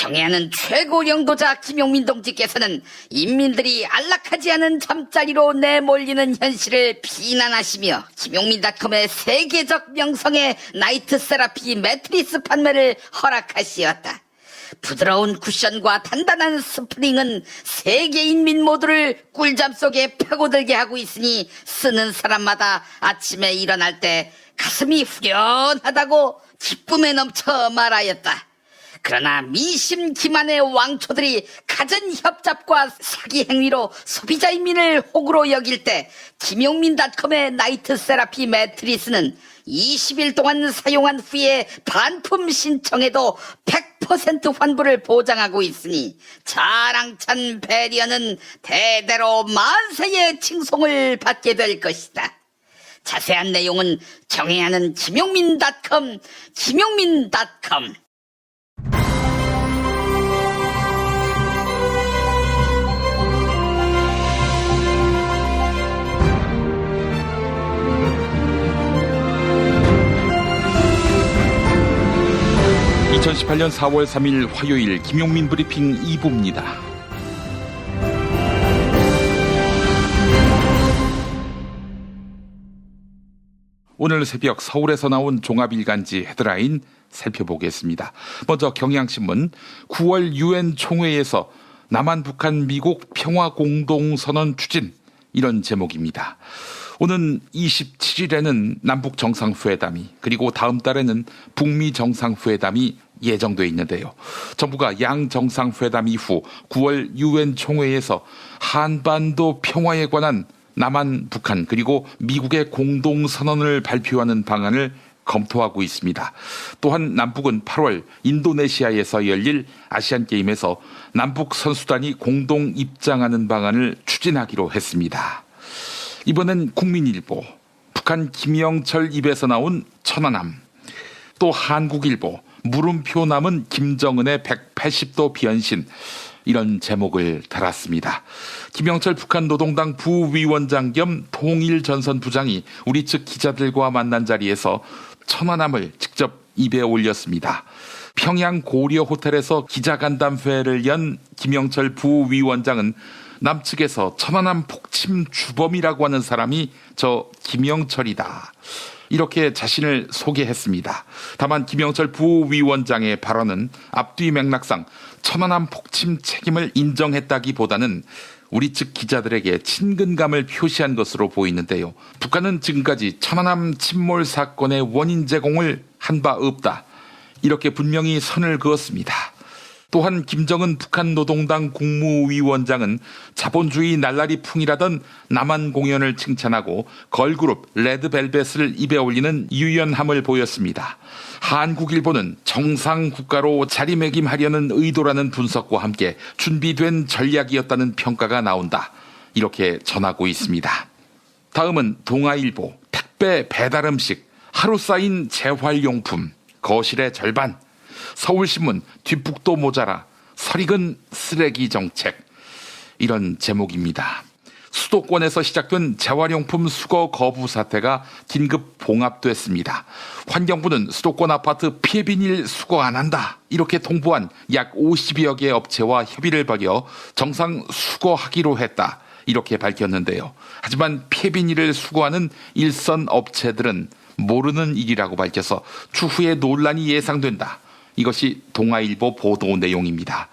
경애하는 최고 영도자 김용민 동지께서는 인민들이 안락하지 않은 잠자리로 내몰리는 현실을 비난하시며 김용민닷컴의 세계적 명성의 나이트 세라피 매트리스 판매를 허락하시었다. 부드러운 쿠션과 단단한 스프링은 세계 인민 모두를 꿀잠 속에 파고들게 하고 있으니 쓰는 사람마다 아침에 일어날 때 가슴이 후련하다고 기쁨에 넘쳐 말하였다. 그러나 미심 기만의 왕초들이 갖은 협잡과 사기 행위로 소비자 인민을 호구로 여길 때 김용민닷컴의 나이트 세라피 매트리스는 20일 동안 사용한 후에 반품 신청에도 100% 환불을 보장하고 있으니 자랑찬 배리어는 대대로 만세의 칭송을 받게 될 것이다. 자세한 내용은 경애하는 김용민닷컴. 2018년 4월 3일 화요일 김용민 브리핑 2부입니다. 오늘 새벽 서울에서 나온 종합일간지 헤드라인 살펴보겠습니다. 먼저 경향신문 9월 UN 총회에서 남한, 북한, 미국 평화공동선언 추진, 이런 제목입니다. 오는 27일에는 남북 정상회담이, 그리고 다음 달에는 북미 정상회담이 예정돼 있는데요. 정부가 양 정상회담 이후 9월 UN 총회에서 한반도 평화에 관한 남한, 북한, 그리고 미국의 공동선언을 발표하는 방안을 검토하고 있습니다. 또한 남북은 8월 인도네시아에서 열릴 아시안게임에서 남북 선수단이 공동 입장하는 방안을 추진하기로 했습니다. 이번엔 국민일보, 북한 김영철 입에서 나온 천안함, 또 한국일보, 물음표 남은 김정은의 180도 변신, 이런 제목을 달았습니다. 김영철 북한 노동당 부위원장 겸 통일전선 부장이 우리 측 기자들과 만난 자리에서 천안함을 직접 입에 올렸습니다. 평양 고려 호텔에서 기자간담회를 연 김영철 부위원장은 남측에서 천안함 폭침 주범이라고 하는 사람이 저 김영철이다, 이렇게 자신을 소개했습니다. 다만 김영철 부위원장의 발언은 앞뒤 맥락상 천안함 폭침 책임을 인정했다기보다는 우리 측 기자들에게 친근감을 표시한 것으로 보이는데요. 북한은 지금까지 천안함 침몰 사건의 원인 제공을 한 바 없다, 이렇게 분명히 선을 그었습니다. 또한 김정은 북한 노동당 국무위원장은 자본주의 날라리 풍이라던 남한 공연을 칭찬하고 걸그룹 레드벨벳을 입에 올리는 유연함을 보였습니다. 한국일보는 정상국가로 자리매김하려는 의도라는 분석과 함께 준비된 전략이었다는 평가가 나온다, 이렇게 전하고 있습니다. 다음은 동아일보, 택배 배달음식, 하루 쌓인 재활용품, 거실의 절반, 서울신문 뒷북도 모자라, 설익은 쓰레기 정책, 이런 제목입니다. 수도권에서 시작된 재활용품 수거 거부 사태가 긴급 봉합됐습니다. 환경부는 수도권 아파트 폐비닐 수거 안 한다, 이렇게 통보한 약 50여 개 업체와 협의를 벌여 정상 수거하기로 했다, 이렇게 밝혔는데요. 하지만 폐비닐을 수거하는 일선 업체들은 모르는 일이라고 밝혀서 추후에 논란이 예상된다, 이것이 동아일보 보도 내용입니다.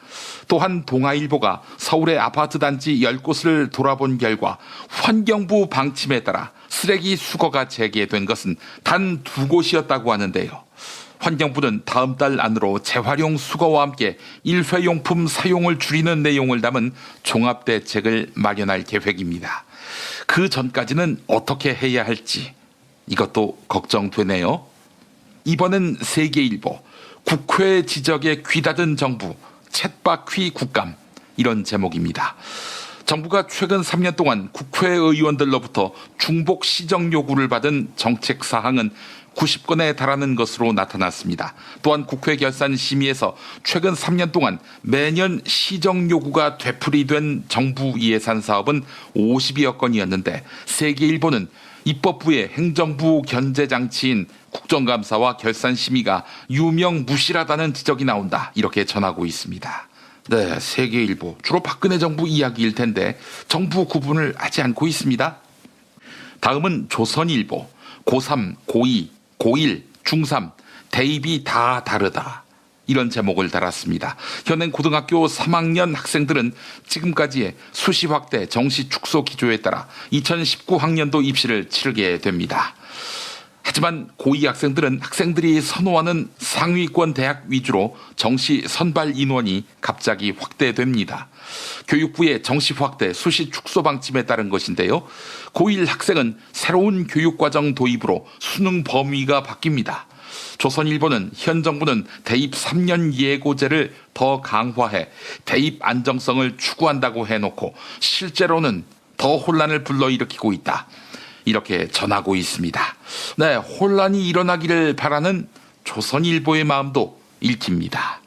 또한 동아일보가 서울의 아파트 단지 10곳을 돌아본 결과 환경부 방침에 따라 쓰레기 수거가 재개된 것은 단 2곳이었다고 하는데요. 환경부는 다음 달 안으로 재활용 수거와 함께 일회용품 사용을 줄이는 내용을 담은 종합대책을 마련할 계획입니다. 그 전까지는 어떻게 해야 할지, 이것도 걱정되네요. 이번엔 세계일보, 국회 지적에 귀닫은 정부, 챗바퀴 국감, 이런 제목입니다. 정부가 최근 3년 동안 국회의원들로부터 중복 시정 요구를 받은 정책 사항은 90건에 달하는 것으로 나타났습니다. 또한 국회 결산 심의에서 최근 3년 동안 매년 시정 요구가 되풀이된 정부 예산 사업은 50여 건이었는데 세계일보는 입법부의 행정부 견제장치인 국정감사와 결산심의가 유명무실하다는 지적이 나온다. 이렇게 전하고 있습니다. 네, 세계일보. 주로 박근혜 정부 이야기일 텐데 정부 구분을 하지 않고 있습니다. 다음은 조선일보. 고3, 고2, 고1, 중3, 대입이 다 다르다. 이런 제목을 달았습니다. 현행 고등학교 3학년 학생들은 지금까지의 수시 확대, 정시 축소 기조에 따라 2019학년도 입시를 치르게 됩니다. 하지만 고2 학생들은 학생들이 선호하는 상위권 대학 위주로 정시 선발 인원이 갑자기 확대됩니다. 교육부의 정시 확대, 수시 축소 방침에 따른 것인데요. 고1 학생은 새로운 교육과정 도입으로 수능 범위가 바뀝니다. 조선일보는 현 정부는 대입 3년 예고제를 더 강화해 대입 안정성을 추구한다고 해놓고 실제로는 더 혼란을 불러일으키고 있다. 이렇게 전하고 있습니다. 네, 혼란이 일어나기를 바라는 조선일보의 마음도 읽힙니다.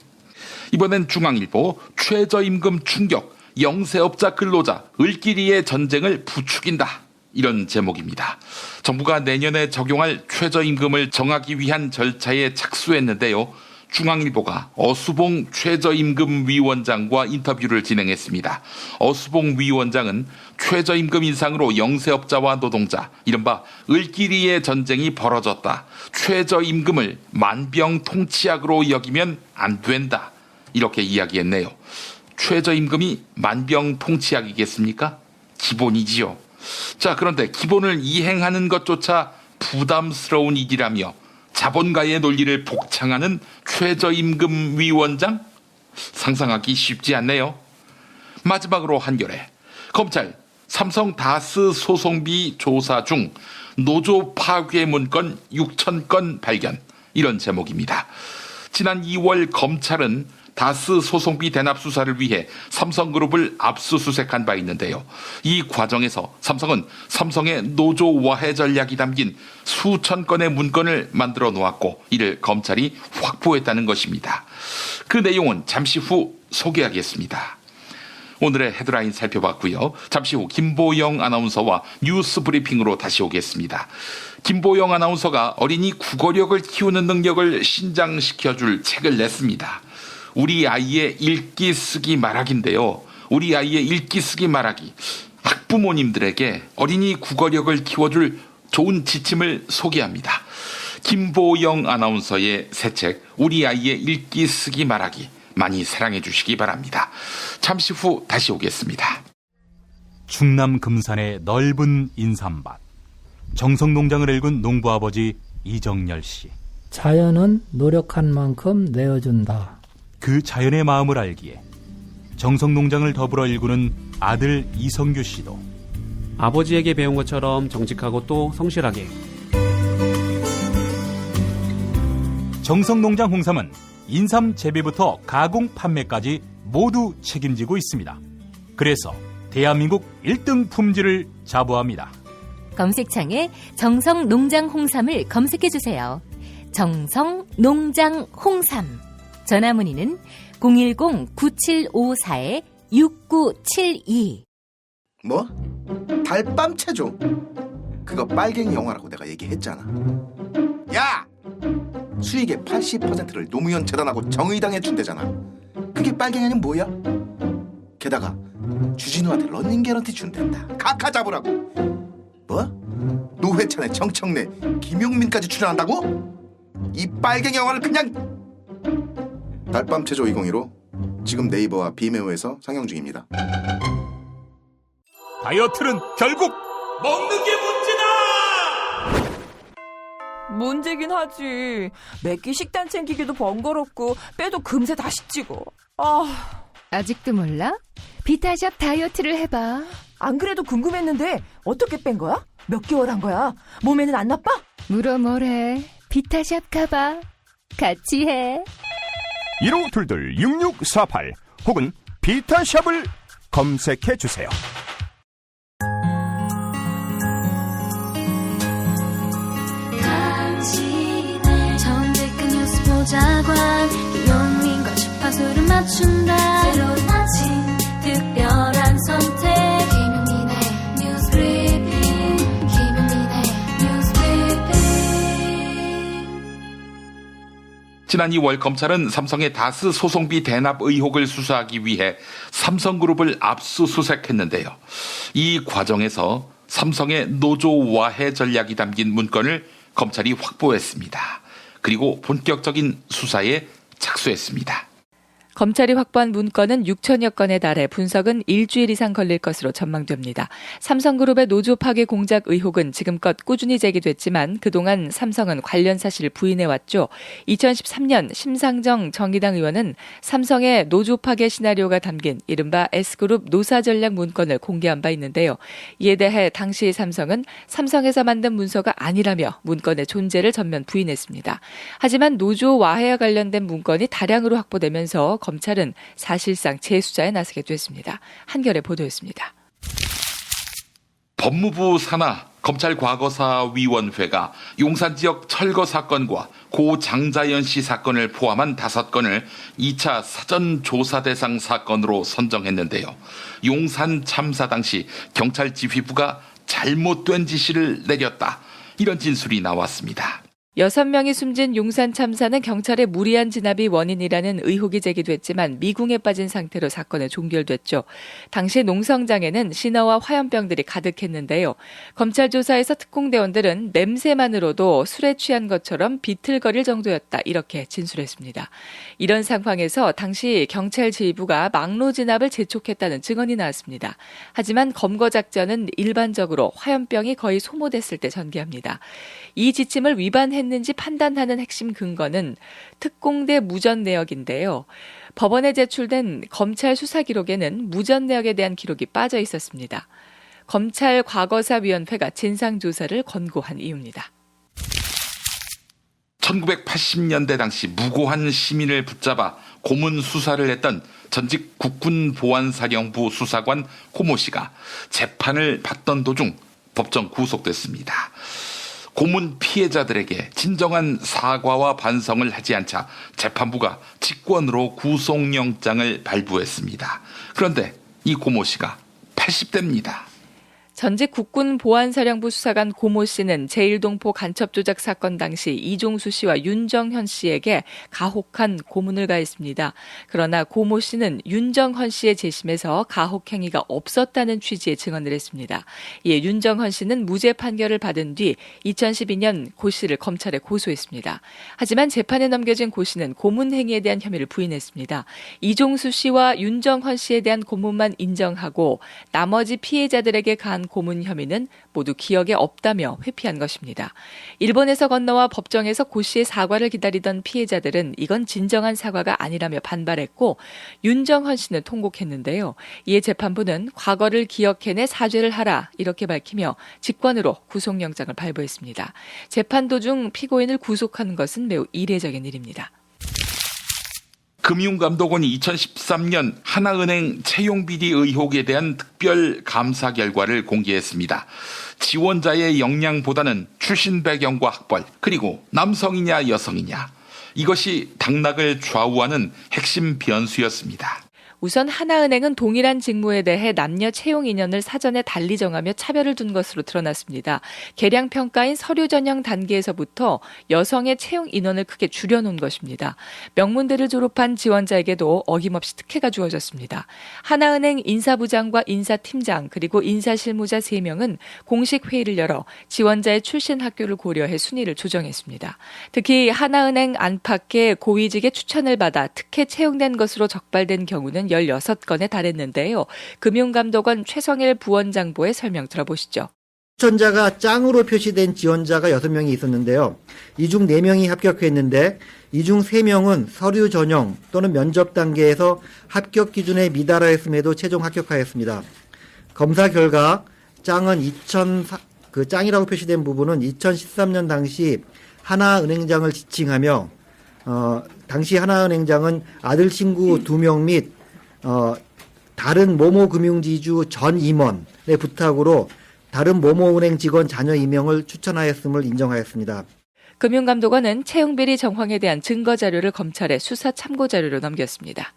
이번엔 중앙일보. 최저임금 충격, 영세업자 근로자 을끼리의 전쟁을 부추긴다. 이런 제목입니다. 정부가 내년에 적용할 최저임금을 정하기 위한 절차에 착수했는데요. 중앙일보가 어수봉 최저임금위원장과 인터뷰를 진행했습니다. 어수봉 위원장은 최저임금 인상으로 영세업자와 노동자, 이른바 을끼리의 전쟁이 벌어졌다. 최저임금을 만병통치약으로 여기면 안 된다. 이렇게 이야기했네요. 최저임금이 만병통치약이겠습니까? 기본이지요. 자, 그런데 기본을 이행하는 것조차 부담스러운 일이라며 자본가의 논리를 복창하는 최저임금위원장? 상상하기 쉽지 않네요. 마지막으로 한겨레. 검찰 삼성 다스 소송비 조사 중 노조 파괴 문건 6,000건 발견. 이런 제목입니다. 지난 2월 검찰은 다스 소송비 대납 수사를 위해 삼성그룹을 압수수색한 바 있는데요. 이 과정에서 삼성은 삼성의 노조 와해 전략이 담긴 수천 건의 문건을 만들어 놓았고 이를 검찰이 확보했다는 것입니다. 그 내용은 잠시 후 소개하겠습니다. 오늘의 헤드라인 살펴봤고요. 잠시 후 김보영 아나운서와 뉴스 브리핑으로 다시 오겠습니다. 김보영 아나운서가 어린이 국어력을 키우는 능력을 신장시켜줄 책을 냈습니다. 우리 아이의 읽기 쓰기 말하기인데요. 우리 아이의 읽기 쓰기 말하기. 학부모님들에게 어린이 국어력을 키워줄 좋은 지침을 소개합니다. 김보영 아나운서의 새 책 우리 아이의 읽기 쓰기 말하기 많이 사랑해 주시기 바랍니다. 잠시 후 다시 오겠습니다. 충남 금산의 넓은 인삼밭. 정성농장을 일군 농부아버지 이정열 씨. 자연은 노력한 만큼 내어준다. 그 자연의 마음을 알기에 정성농장을 더불어 일구는 아들 이성규 씨도 아버지에게 배운 것처럼 정직하고 또 성실하게. 정성농장 홍삼은 인삼 재배부터 가공 판매까지 모두 책임지고 있습니다. 그래서 대한민국 1등 품질을 자부합니다. 검색창에 정성농장 홍삼을 검색해주세요. 정성농장 홍삼. 전화문의는 010-9754-6972. 뭐? 달밤 체조? 그거 빨갱이 영화라고 내가 얘기했잖아. 야! 수익의 80%를 노무현 재단하고 정의당에 준대잖아. 그게 빨갱이 아니면 뭐야? 게다가 주진우한테 러닝 개런티 준댄다. 각하 잡으라고. 뭐? 노회찬의 정청래, 김용민까지 출연한다고? 이 빨갱이 영화를 그냥... 달밤 체조 2015 지금 네이버와 비메오에서 상영 중입니다. 다이어트는 결국 먹는 게 문제다! 문제긴 하지. 매끼 식단 챙기기도 번거롭고 빼도 금세 다시 찌고. 아직도 몰라? 비타샵 다이어트를 해봐. 안 그래도 궁금했는데 어떻게 뺀 거야? 몇 개월 한 거야? 몸에는 안 나빠? 물어 뭐래. 비타샵 가봐. 같이 해. 1522-6648 혹은 비타샵을 검색해주세요. 정직한 뉴스 보자관 김용민과 주파수를 맞춘다. 새로운 아침 특별한 선택 김용민의 뉴스 브리핑 김용민의 지난 2월 검찰은 삼성의 다스 소송비 대납 의혹을 수사하기 위해 삼성그룹을 압수수색했는데요. 이 과정에서 삼성의 노조 와해 전략이 담긴 문건을 검찰이 확보했습니다. 그리고 본격적인 수사에 착수했습니다. 검찰이 확보한 문건은 6천여 건에 달해 분석은 일주일 이상 걸릴 것으로 전망됩니다. 삼성그룹의 노조 파괴 공작 의혹은 지금껏 꾸준히 제기됐지만 그동안 삼성은 관련 사실을 부인해왔죠. 2013년 심상정 정의당 의원은 삼성의 노조 파괴 시나리오가 담긴 이른바 S그룹 노사전략 문건을 공개한 바 있는데요. 이에 대해 당시 삼성은 삼성에서 만든 문서가 아니라며 문건의 존재를 전면 부인했습니다. 하지만 노조 와해와 관련된 문건이 다량으로 확보되면서 검찰은 사실상 재수사에 나서게 됐습니다. 한겨레 보도였습니다. 법무부 산하 검찰과거사위원회가 용산 지역 철거 사건과 고 장자연 씨 사건을 포함한 5건을 2차 사전조사 대상 사건으로 선정했는데요. 용산 참사 당시 경찰 지휘부가 잘못된 지시를 내렸다. 이런 진술이 나왔습니다. 6명이 숨진 용산 참사는 경찰의 무리한 진압이 원인이라는 의혹이 제기됐지만 미궁에 빠진 상태로 사건은 종결됐죠. 당시 농성장에는 신화와 화염병들이 가득했는데요. 검찰 조사에서 특공대원들은 냄새만으로도 술에 취한 것처럼 비틀거릴 정도였다. 이렇게 진술했습니다. 이런 상황에서 당시 경찰 지휘부가 막로 진압을 재촉했다는 증언이 나왔습니다. 하지만 검거 작전은 일반적으로 화염병이 거의 소모됐을 때 전개합니다. 이 지침을 위반했는지 판단하는 핵심 근거는 특공대 무전 내역인데요. 법원에 제출된 검찰 수사 기록에는 무전 내역에 대한 기록이 빠져 있었습니다. 검찰 과거사위원회가 진상조사를 권고한 이유입니다. 1980년대 당시 무고한 시민을 붙잡아 고문 수사를 했던 전직 국군보안사령부 수사관 고모 씨가 재판을 받던 도중 법정 구속됐습니다. 고문 피해자들에게 진정한 사과와 반성을 하지 않자 재판부가 직권으로 구속영장을 발부했습니다. 그런데 이 고모 씨가 80대입니다. 전직 국군보안사령부 수사관 고모 씨는 제1동포 간첩조작 사건 당시 이종수 씨와 윤정현 씨에게 가혹한 고문을 가했습니다. 그러나 고모 씨는 윤정현 씨의 재심에서 가혹 행위가 없었다는 취지의 증언을 했습니다. 이에 윤정현 씨는 무죄 판결을 받은 뒤 2012년 고 씨를 검찰에 고소했습니다. 하지만 재판에 넘겨진 고 씨는 고문 행위에 대한 혐의를 부인했습니다. 이종수 씨와 윤정현 씨에 대한 고문만 인정하고 나머지 피해자들에게 가한 고문 혐의는 모두 기억에 없다며 회피한 것입니다. 일본에서 건너와 법정에서 고 씨의 사과를 기다리던 피해자들은 이건 진정한 사과가 아니라며 반발했고 윤정현 씨는 통곡했는데요. 이에 재판부는 과거를 기억해내 사죄를 하라 이렇게 밝히며 직권으로 구속영장을 발부했습니다. 재판 도중 피고인을 구속하는 것은 매우 이례적인 일입니다. 금융감독원이 2013년 하나은행 채용비리 의혹에 대한 특별 감사 결과를 공개했습니다. 지원자의 역량보다는 출신 배경과 학벌, 그리고 남성이냐 여성이냐, 이것이 당락을 좌우하는 핵심 변수였습니다. 우선 하나은행은 동일한 직무에 대해 남녀 채용 인원을 사전에 달리 정하며 차별을 둔 것으로 드러났습니다. 계량 평가인 서류 전형 단계에서부터 여성의 채용 인원을 크게 줄여놓은 것입니다. 명문대를 졸업한 지원자에게도 어김없이 특혜가 주어졌습니다. 하나은행 인사부장과 인사팀장 그리고 인사실무자 3명은 공식 회의를 열어 지원자의 출신 학교를 고려해 순위를 조정했습니다. 특히 하나은행 안팎의 고위직의 추천을 받아 특혜 채용된 것으로 적발된 경우는 16건에 달했는데요. 금융감독원 최성일 부원장보의 설명 들어보시죠. 추천자가 짱으로 표시된 지원자가 6명이 있었는데요. 이 중 4명이 합격했는데 이 중 3명은 서류 전형 또는 면접 단계에서 합격 기준에 미달하였음에도 최종 합격하였습니다. 검사 결과 짱은 짱이라고 표시된 부분은 2013년 당시 하나은행장을 지칭하며 당시 하나은행장은 아들 친구 2명 및 다른 모모금융지주 전 임원의 부탁으로 다른 모모은행 직원 자녀 임명을 추천하였음을 인정하였습니다. 금융감독원은 채용비리 정황에 대한 증거자료를 검찰에 수사 참고자료로 넘겼습니다.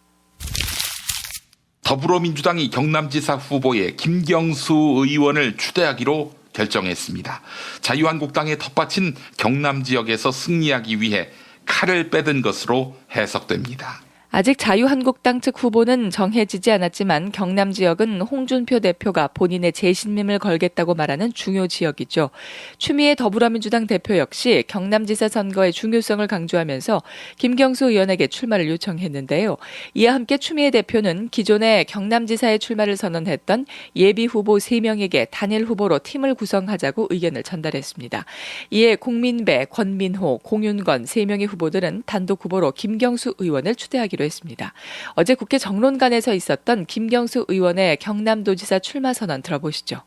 더불어민주당이 경남지사 후보에 김경수 의원을 추대하기로 결정했습니다. 자유한국당의 텃밭인 경남 지역에서 승리하기 위해 칼을 빼든 것으로 해석됩니다. 아직 자유한국당 측 후보는 정해지지 않았지만 경남 지역은 홍준표 대표가 본인의 재신임을 걸겠다고 말하는 중요 지역이죠. 추미애 더불어민주당 대표 역시 경남지사 선거의 중요성을 강조하면서 김경수 의원에게 출마를 요청했는데요. 이와 함께 추미애 대표는 기존에 경남지사에 출마를 선언했던 예비 후보 3명에게 단일 후보로 팀을 구성하자고 의견을 전달했습니다. 이에 공민배, 권민호, 공윤건 3명의 후보들은 단독 후보로 김경수 의원을 추대하기로 했습니다. 어제 국회 정론관에서 있었던 김경수 의원의 경남도지사 출마 선언 들어보시죠.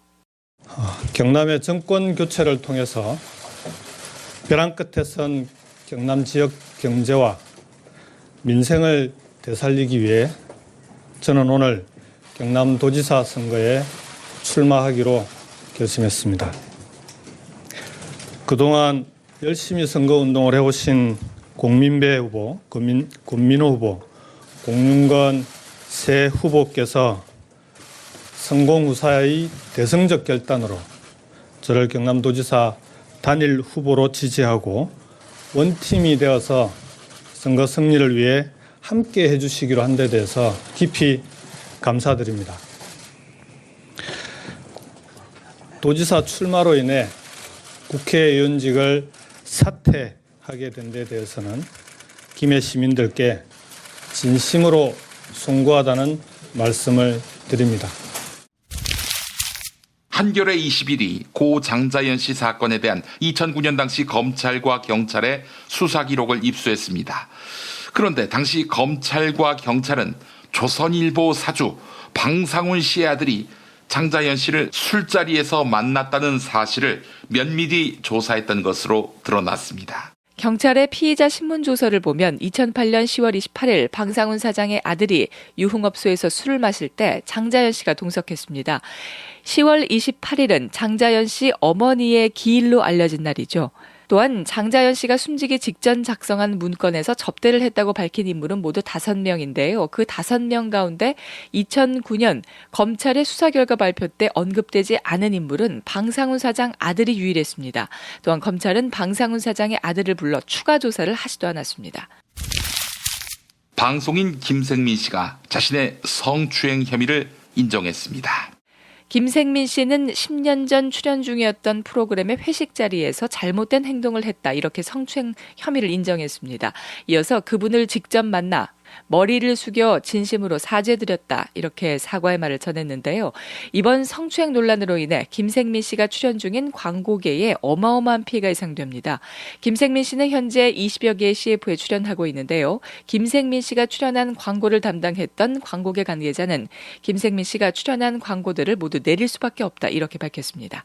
경남의 정권 교체를 통해서 벼랑 끝에 선 경남 지역 경제와 민생을 되살리기 위해 저는 오늘 경남도지사 선거에 출마하기로 결심했습니다. 그동안 열심히 선거운동을 해오신 공민배 후보, 권민호 후보, 공윤건 세 후보께서 성공후사의 대승적 결단으로 저를 경남도지사 단일 후보로 지지하고 원팀이 되어서 선거 승리를 위해 함께 해주시기로 한 데 대해서 깊이 감사드립니다. 도지사 출마로 인해 국회의원직을 사퇴하게 된 데 대해서는 김해 시민들께 진심으로 송구하다는 말씀을 드립니다. 한겨레 21이 고 장자연 씨 사건에 대한 2009년 당시 검찰과 경찰의 수사 기록을 입수했습니다. 그런데 당시 검찰과 경찰은 조선일보 사주 방상훈 씨의 아들이 장자연 씨를 술자리에서 만났다는 사실을 면밀히 조사했던 것으로 드러났습니다. 경찰의 피의자 신문조서를 보면 2008년 10월 28일 방상훈 사장의 아들이 유흥업소에서 술을 마실 때 장자연 씨가 동석했습니다. 10월 28일은 장자연 씨 어머니의 기일로 알려진 날이죠. 또한 장자연 씨가 숨지기 직전 작성한 문건에서 접대를 했다고 밝힌 인물은 모두 5명인데요. 그 5명 가운데 2009년 검찰의 수사 결과 발표 때 언급되지 않은 인물은 방상훈 사장 아들이 유일했습니다. 또한 검찰은 방상훈 사장의 아들을 불러 추가 조사를 하지도 않았습니다. 방송인 김생민 씨가 자신의 성추행 혐의를 인정했습니다. 김생민 씨는 10년 전 출연 중이었던 프로그램의 회식 자리에서 잘못된 행동을 했다. 이렇게 성추행 혐의를 인정했습니다. 이어서 그분을 직접 만나 머리를 숙여 진심으로 사죄드렸다. 이렇게 사과의 말을 전했는데요. 이번 성추행 논란으로 인해 김생민 씨가 출연 중인 광고계에 어마어마한 피해가 예상됩니다. 김생민 씨는 현재 20여 개의 CF에 출연하고 있는데요. 김생민 씨가 출연한 광고를 담당했던 광고계 관계자는 김생민 씨가 출연한 광고들을 모두 내릴 수밖에 없다. 이렇게 밝혔습니다.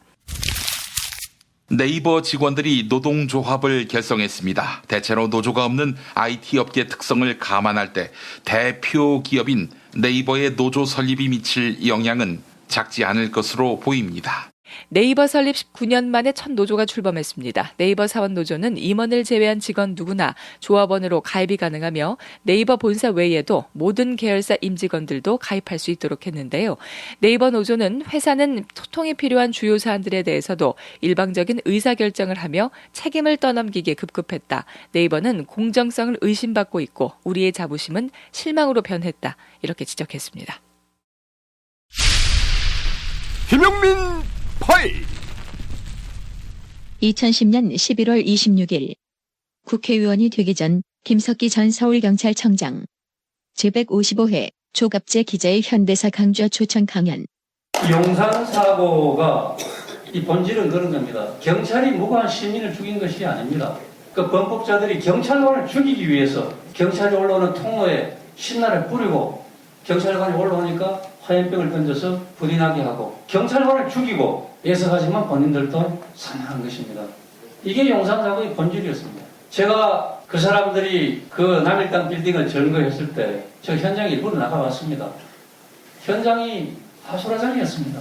네이버 직원들이 노동조합을 결성했습니다. 대체로 노조가 없는 IT 업계 특성을 감안할 때 대표 기업인 네이버의 노조 설립이 미칠 영향은 작지 않을 것으로 보입니다. 네이버 설립 19년 만에 첫 노조가 출범했습니다. 네이버 사원노조는 임원을 제외한 직원 누구나 조합원으로 가입이 가능하며 네이버 본사 외에도 모든 계열사 임직원들도 가입할 수 있도록 했는데요. 네이버 노조는 회사는 소통이 필요한 주요 사안들에 대해서도 일방적인 의사결정을 하며 책임을 떠넘기기에 급급했다. 네이버는 공정성을 의심받고 있고 우리의 자부심은 실망으로 변했다. 이렇게 지적했습니다. 김용민 파일 2010년 11월 26일 국회의원이 되기 전 김석기 전 서울경찰청장 제155회 조갑재 기자의 현대사 강좌 초청 강연. 용산사고가 이 본질은 그런 겁니다. 경찰이 무고한 시민을 죽인 것이 아닙니다. 그 범법자들이 경찰관을 죽이기 위해서 경찰이 올라오는 통로에 신나를 뿌리고 경찰관이 올라오니까 화염병을 던져서 불이 나게 하고 경찰관을 죽이고 예석하지만 본인들도 사망한 것입니다. 이게 용산사고의 본질이었습니다. 제가 그 사람들이 그 남일당 빌딩을 점거했을 때 저 현장에 일부러 나가봤습니다. 현장이 아수라장이었습니다.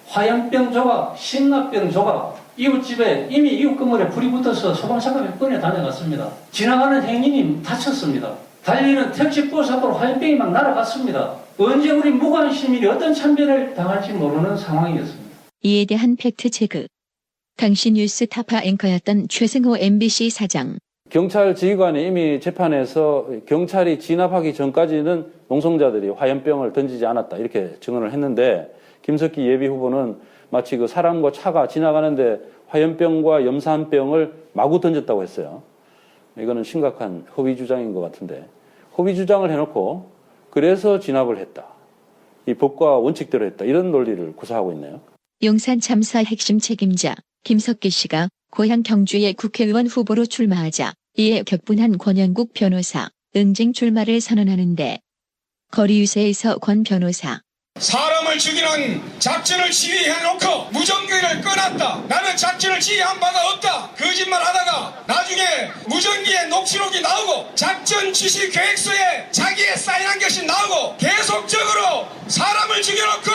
화염병 조각, 신라병 조각, 이웃집에 이미 이웃 건물에 불이 붙어서 소방차가 몇 번에 다녀갔습니다. 지나가는 행인이 다쳤습니다. 달리는 택시버스 앞으로 화염병이 막 날아갔습니다. 언제 우리 무고한 시민이 어떤 참변을 당할지 모르는 상황이었습니다. 이에 대한 팩트 체크. 당시 뉴스 타파 앵커였던 최승호 MBC 사장. 경찰 지휘관이 이미 재판에서 경찰이 진압하기 전까지는 농성자들이 화염병을 던지지 않았다 이렇게 증언을 했는데 김석기 예비 후보는 마치 그 사람과 차가 지나가는데 화염병과 염산병을 마구 던졌다고 했어요. 이거는 심각한 허위 주장인 것 같은데 허위 주장을 해놓고 그래서 진압을 했다. 이 법과 원칙대로 했다. 이런 논리를 구사하고 있네요. 용산 참사 핵심 책임자 김석기 씨가 고향 경주의 국회의원 후보로 출마하자 이에 격분한 권영국 변호사 응징 출마를 선언하는데 거리 유세에서 권 변호사 사람을 죽이는 작전을 지휘해놓고 무전기를 꺼놨다. 나는 작전을 지휘한 바가 없다. 거짓말하다가 나중에 무전기에 녹취록이 나오고 작전 지시 계획서에 자기의 사인한 것이 나오고 계속적으로 사람을 죽여놓고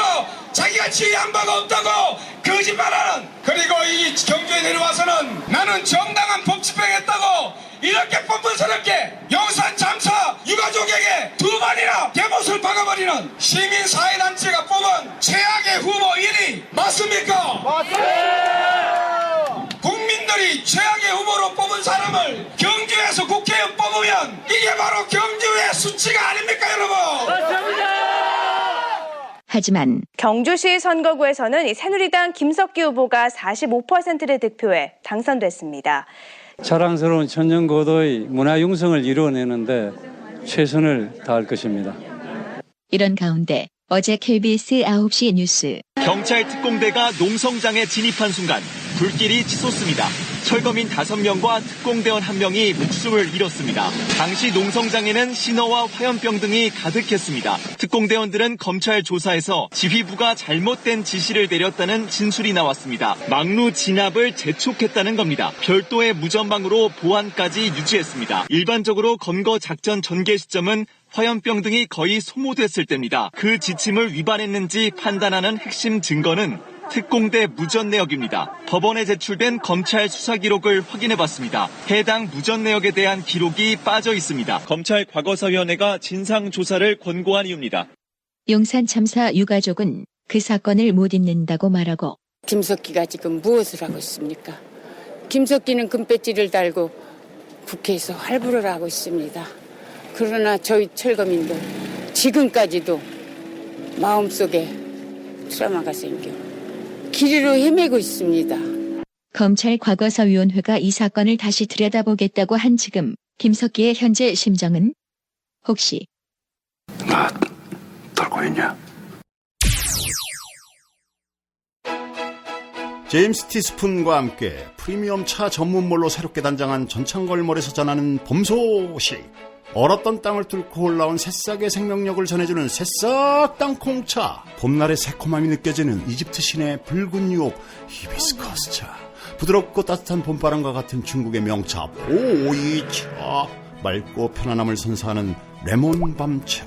자기가 지휘한 바가 없다고 거짓말하는, 그리고 이 경주에 내려와서는 나는 정당한 법집행했다고 이렇게 뻔뻔스럽게 용산 참사 유가족에게 2번이나 대못을 박아버리는 시민사회단체가 뽑은 최악의 후보 1위 맞습니까? 맞습니다. 국민들이 최악의 후보로 뽑은 사람을 경주에서 국회의원 뽑으면 이게 바로 경주의 수치가 아닙니까, 여러분? 맞습니다. 하지만 경주시 선거구에서는 이 새누리당 김석기 후보가 45%의 득표에 당선됐습니다. 자랑스러운 천년고도의 문화융성을 이루어내는데 최선을 다할 것입니다. 이런 가운데 어제 KBS 9시 뉴스 경찰 특공대가 농성장에 진입한 순간 불길이 치솟습니다. 철거민 5명과 특공대원 1명이 목숨을 잃었습니다. 당시 농성장에는 신호와 화염병 등이 가득했습니다. 특공대원들은 검찰 조사에서 지휘부가 잘못된 지시를 내렸다는 진술이 나왔습니다. 막루 진압을 재촉했다는 겁니다. 별도의 무전망으로 보안까지 유지했습니다. 일반적으로 검거 작전 전개 시점은 화염병 등이 거의 소모됐을 때입니다. 그 지침을 위반했는지 판단하는 핵심 증거는 특공대 무전 내역입니다. 법원에 제출된 검찰 수사 기록을 확인해봤습니다. 해당 무전 내역에 대한 기록이 빠져 있습니다. 검찰 과거사위원회가 진상조사를 권고한 이유입니다. 용산 참사 유가족은 그 사건을 못 잊는다고 말하고 김석기가 지금 무엇을 하고 있습니까? 김석기는 금배지를 달고 국회에서 활부를 하고 있습니다. 그러나 저희 철거민들 지금까지도 마음속에 트라우마가 생겨 길이로 헤매고 있습니다. 검찰 과거사위원회가 이 사건을 다시 들여다보겠다고 한 지금 김석기의 현재 심정은 혹시 나 떨고 있냐? 제임스 티스푼과 함께 프리미엄 차 전문몰로 새롭게 단장한 전창걸몰에서 전하는 봄 소식. 얼었던 땅을 뚫고 올라온 새싹의 생명력을 전해주는 새싹 땅콩차. 봄날의 새콤함이 느껴지는 이집트 신의 붉은 유혹 히비스커스 차. 부드럽고 따뜻한 봄바람과 같은 중국의 명차 보이차. 맑고 편안함을 선사하는 레몬 밤차.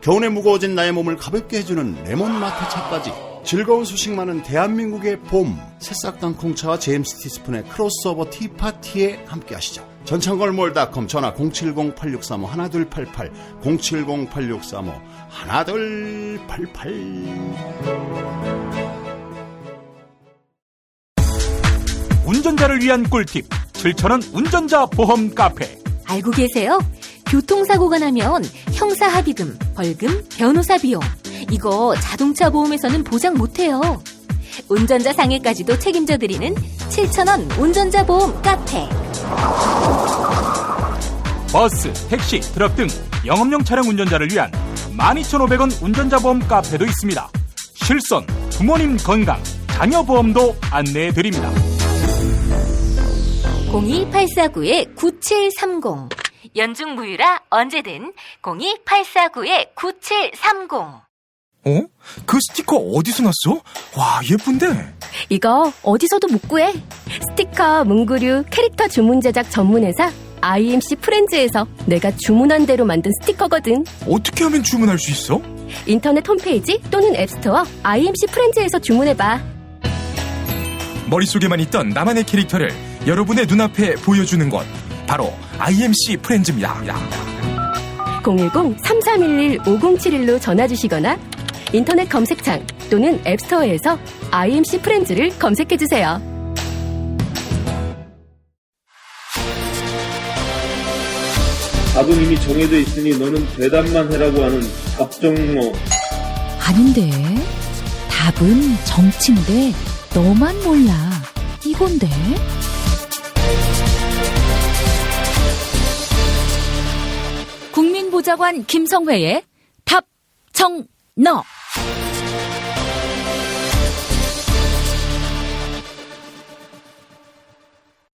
겨울에 무거워진 나의 몸을 가볍게 해주는 레몬 마트차까지 즐거운 소식 많은 대한민국의 봄. 새싹 땅콩차와 제임스 티스푼의 크로스오버 티파티에 함께 하시죠. 전창걸몰닷컴 전화 070-8635-1288 070-8635-1288. 운전자를 위한 꿀팁 7,000원 운전자 보험 카페. 알고 계세요? 교통사고가 나면 형사합의금, 벌금, 변호사 비용 이거 자동차 보험에서는 보장 못해요. 운전자 상해까지도 책임져드리는 7,000원 운전자 보험 카페. 버스, 택시, 트럭 등 영업용 차량 운전자를 위한 12,500원 운전자 보험 카페도 있습니다. 실손, 부모님 건강, 자녀 보험도 안내해드립니다. 02849-9730 연중 무휴라 언제든 02849-9730. 어? 그 스티커 어디서 났어? 와, 예쁜데? 이거 어디서도 못 구해. 스티커, 문구류, 캐릭터 주문 제작 전문회사 IMC 프렌즈에서 내가 주문한 대로 만든 스티커거든. 어떻게 하면 주문할 수 있어? 인터넷 홈페이지 또는 앱스토어 IMC 프렌즈에서 주문해봐. 머릿속에만 있던 나만의 캐릭터를 여러분의 눈앞에 보여주는 것, 바로 IMC 프렌즈입니다. 010-3311-5071로 전화주시거나 인터넷 검색창 또는 앱스토어에서 IMC 프렌즈를 검색해주세요. 답은 이미 정해져 있으니 너는 대답만 해라고 하는 답정너. 아닌데. 답은 정치인데 너만 몰라. 이건데. 국민보좌관 김성회의 답정너.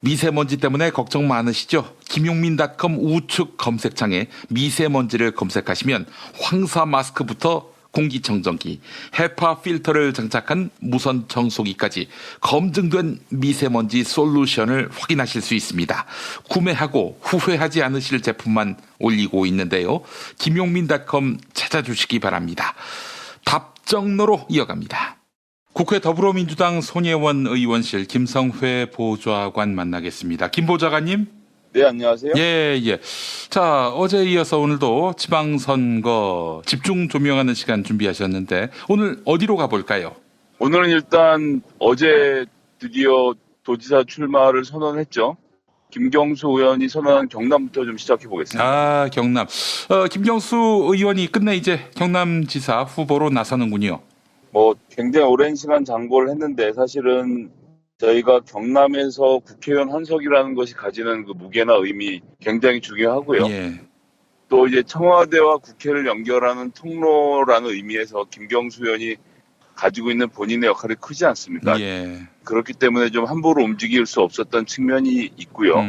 미세먼지 때문에 걱정 많으시죠? 김용민닷컴 우측 검색창에 미세먼지를 검색하시면 황사 마스크부터 공기청정기, 헤파 필터를 장착한 무선 청소기까지 검증된 미세먼지 솔루션을 확인하실 수 있습니다. 구매하고 후회하지 않으실 제품만 올리고 있는데요. 김용민닷컴 찾아주시기 바랍니다. 답정너로 이어갑니다. 국회 더불어민주당 손예원 의원실 김성회 보좌관 만나겠습니다. 김 보좌관님. 네, 안녕하세요. 예. 자, 어제 이어서 오늘도 지방선거 집중 조명하는 시간 준비하셨는데 오늘 어디로 가볼까요? 오늘은 일단 어제 드디어 도지사 출마를 선언했죠. 김경수 의원이 선언한 경남부터 좀 시작해 보겠습니다. 아, 경남. 김경수 의원이 끝내 이제 경남지사 후보로 나서는군요. 굉장히 오랜 시간 장고를 했는데 사실은 저희가 경남에서 국회의원 한석이라는 것이 가지는 그 무게나 의미 굉장히 중요하고요. 예. 또 이제 청와대와 국회를 연결하는 통로라는 의미에서 김경수 의원이 가지고 있는 본인의 역할이 크지 않습니까? 예. 그렇기 때문에 좀 함부로 움직일 수 없었던 측면이 있고요.